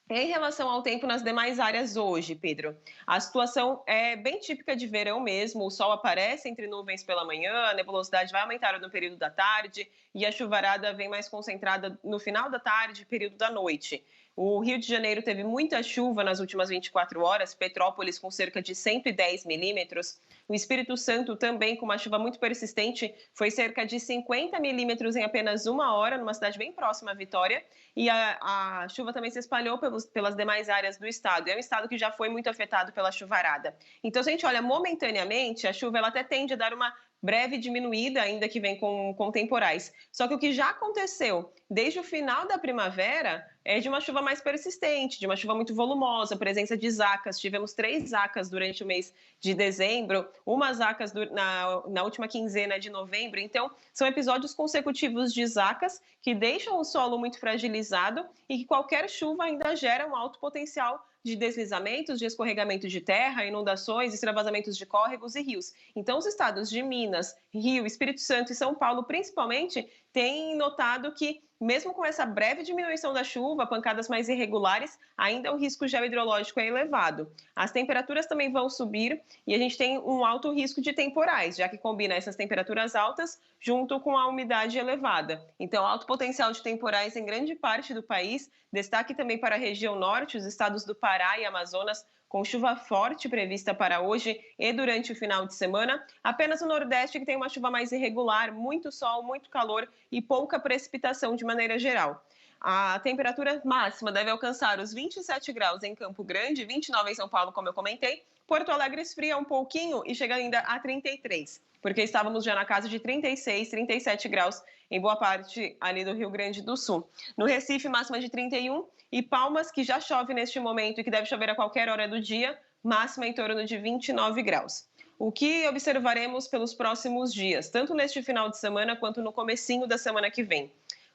Em relação ao tempo nas demais áreas hoje, Pedro, a situação é bem típica de verão mesmo. O sol aparece entre nuvens pela manhã, a nebulosidade vai aumentar no período da tarde e a chuvarada vem mais concentrada no final da tarde e período da noite. O Rio de Janeiro teve muita chuva nas últimas 24 horas, Petrópolis com cerca de 110 milímetros. O Espírito Santo também com uma chuva muito persistente, foi cerca de 50 milímetros em apenas uma hora, numa cidade bem próxima à Vitória. E a chuva também se espalhou pelas demais áreas do estado. É um estado que já foi muito afetado pela chuvarada. Então, se a gente olha momentaneamente, a chuva ela até tende a dar uma breve diminuída, ainda que vem com temporais. Só que o que já aconteceu desde o final da primavera é de uma chuva mais persistente, de uma chuva muito volumosa, presença de zacas. Tivemos 3 zacas durante o mês de dezembro, umas zacas na última quinzena de novembro. Então, são episódios consecutivos de zacas que deixam o solo muito fragilizado e que qualquer chuva ainda gera um alto potencial de deslizamentos, de escorregamento de terra, inundações, extravasamentos de córregos e rios. Então, os estados de Minas, Rio, Espírito Santo e São Paulo, principalmente, tem notado que, mesmo com essa breve diminuição da chuva, pancadas mais irregulares, ainda o risco geohidrológico é elevado. As temperaturas também vão subir e a gente tem um alto risco de temporais, já que combina essas temperaturas altas junto com a umidade elevada. Então, alto potencial de temporais em grande parte do país. Destaque também para a região norte, os estados do Pará e Amazonas, com chuva forte prevista para hoje e durante o final de semana. Apenas o Nordeste que tem uma chuva mais irregular, muito sol, muito calor e pouca precipitação de maneira geral. A temperatura máxima deve alcançar os 27 graus em Campo Grande, 29 em São Paulo, como eu comentei. Porto Alegre esfria um pouquinho e chega ainda a 33, porque estávamos já na casa de 36, 37 graus em boa parte ali do Rio Grande do Sul. No Recife, máxima de 31 e Palmas, que já chove neste momento e que deve chover a qualquer hora do dia, máxima em torno de 29 graus. O que observaremos pelos próximos dias, tanto neste final de semana quanto no comecinho da semana que vem?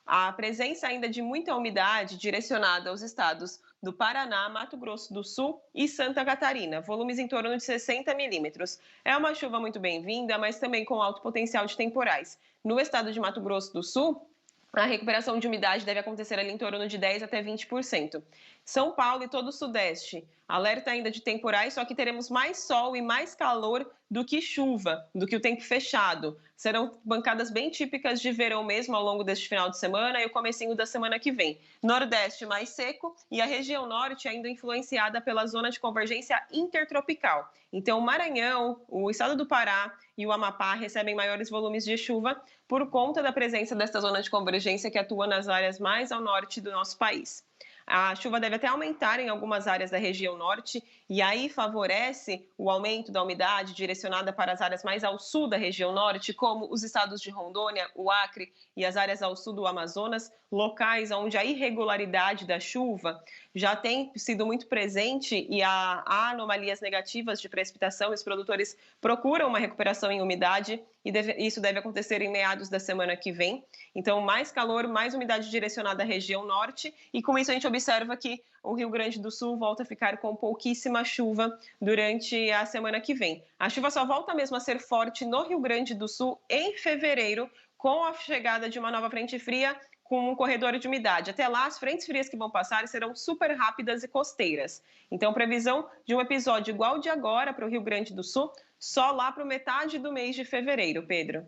A presença ainda de muita umidade direcionada aos estados do Paraná, Mato Grosso do Sul e Santa Catarina, volumes em torno de 60 milímetros. É uma chuva muito bem-vinda, mas também com alto potencial de temporais. No estado de Mato Grosso do Sul, a recuperação de umidade deve acontecer ali em torno de 10% até 20%. São Paulo e todo o Sudeste, alerta ainda de temporais, só que teremos mais sol e mais calor do que chuva, do que o tempo fechado. Serão bancadas bem típicas de verão mesmo ao longo deste final de semana e o comecinho da semana que vem. Nordeste mais seco e a região norte ainda influenciada pela zona de convergência intertropical. Então, o Maranhão, o estado do Pará e o Amapá recebem maiores volumes de chuva por conta da presença desta zona de convergência que atua nas áreas mais ao norte do nosso país. A chuva deve até aumentar em algumas áreas da região norte e aí favorece o aumento da umidade direcionada para as áreas mais ao sul da região norte, como os estados de Rondônia, o Acre e as áreas ao sul do Amazonas, locais onde a irregularidade da chuva já tem sido muito presente e há anomalias negativas de precipitação. Os produtores procuram uma recuperação em umidade e isso deve acontecer em meados da semana que vem. Então, mais calor, mais umidade direcionada à região norte e com isso a gente observa que o Rio Grande do Sul volta a ficar com pouquíssima chuva durante a semana que vem. A chuva só volta mesmo a ser forte no Rio Grande do Sul em fevereiro, com a chegada de uma nova frente fria com um corredor de umidade. Até lá, as frentes frias que vão passar serão super rápidas e costeiras. Então, previsão de um episódio igual ao de agora para o Rio Grande do Sul, só lá para metade do mês de fevereiro, Pedro.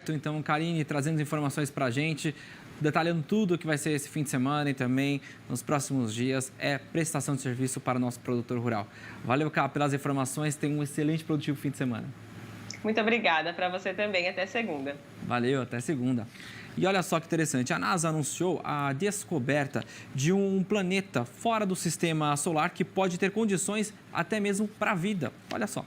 Então, Karine, trazendo informações para a gente, detalhando tudo o que vai ser esse fim de semana e também nos próximos dias, é prestação de serviço para o nosso produtor rural. Valeu, Cá, pelas informações, tenha um excelente produtivo fim de semana. Muito obrigada, para você também, até segunda. Valeu, até segunda. E olha só que interessante, a NASA anunciou a descoberta de um planeta fora do sistema solar que pode ter condições até mesmo para a vida. Olha só.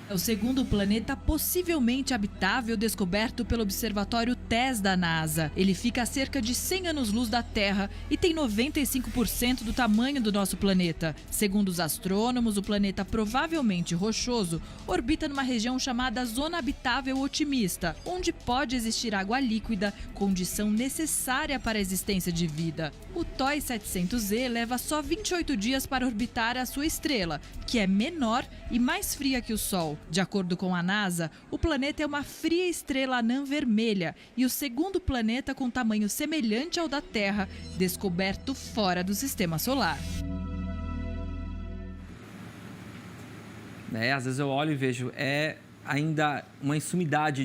É o segundo planeta possivelmente habitável descoberto pelo Observatório TESS da NASA. Ele fica a cerca de 100 anos-luz da Terra e tem 95% do tamanho do nosso planeta. Segundo os astrônomos, o planeta provavelmente rochoso orbita numa região chamada Zona Habitável Otimista, onde pode existir água líquida, condição necessária para a existência de vida. O TOI 700E leva só 28 dias para orbitar a sua estrela, que é menor e mais fria que o Sol. De acordo com a NASA, o planeta é uma fria estrela anã vermelha e o segundo planeta com tamanho semelhante ao da Terra, descoberto fora do sistema solar. Às vezes eu olho e vejo, ainda uma infinidade,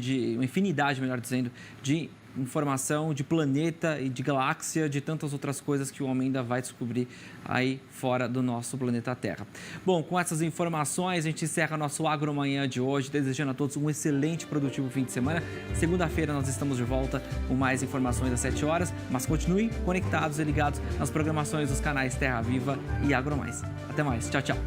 melhor dizendo, de informação de planeta e de galáxia, de tantas outras coisas que o homem ainda vai descobrir aí fora do nosso planeta Terra. Bom, com essas informações, a gente encerra nosso Agromanhã de hoje, desejando a todos um excelente e produtivo fim de semana. Segunda-feira nós estamos de volta com mais informações às 7 horas, mas continuem conectados e ligados nas programações dos canais Terra Viva e AgroMais. Até mais, tchau, tchau.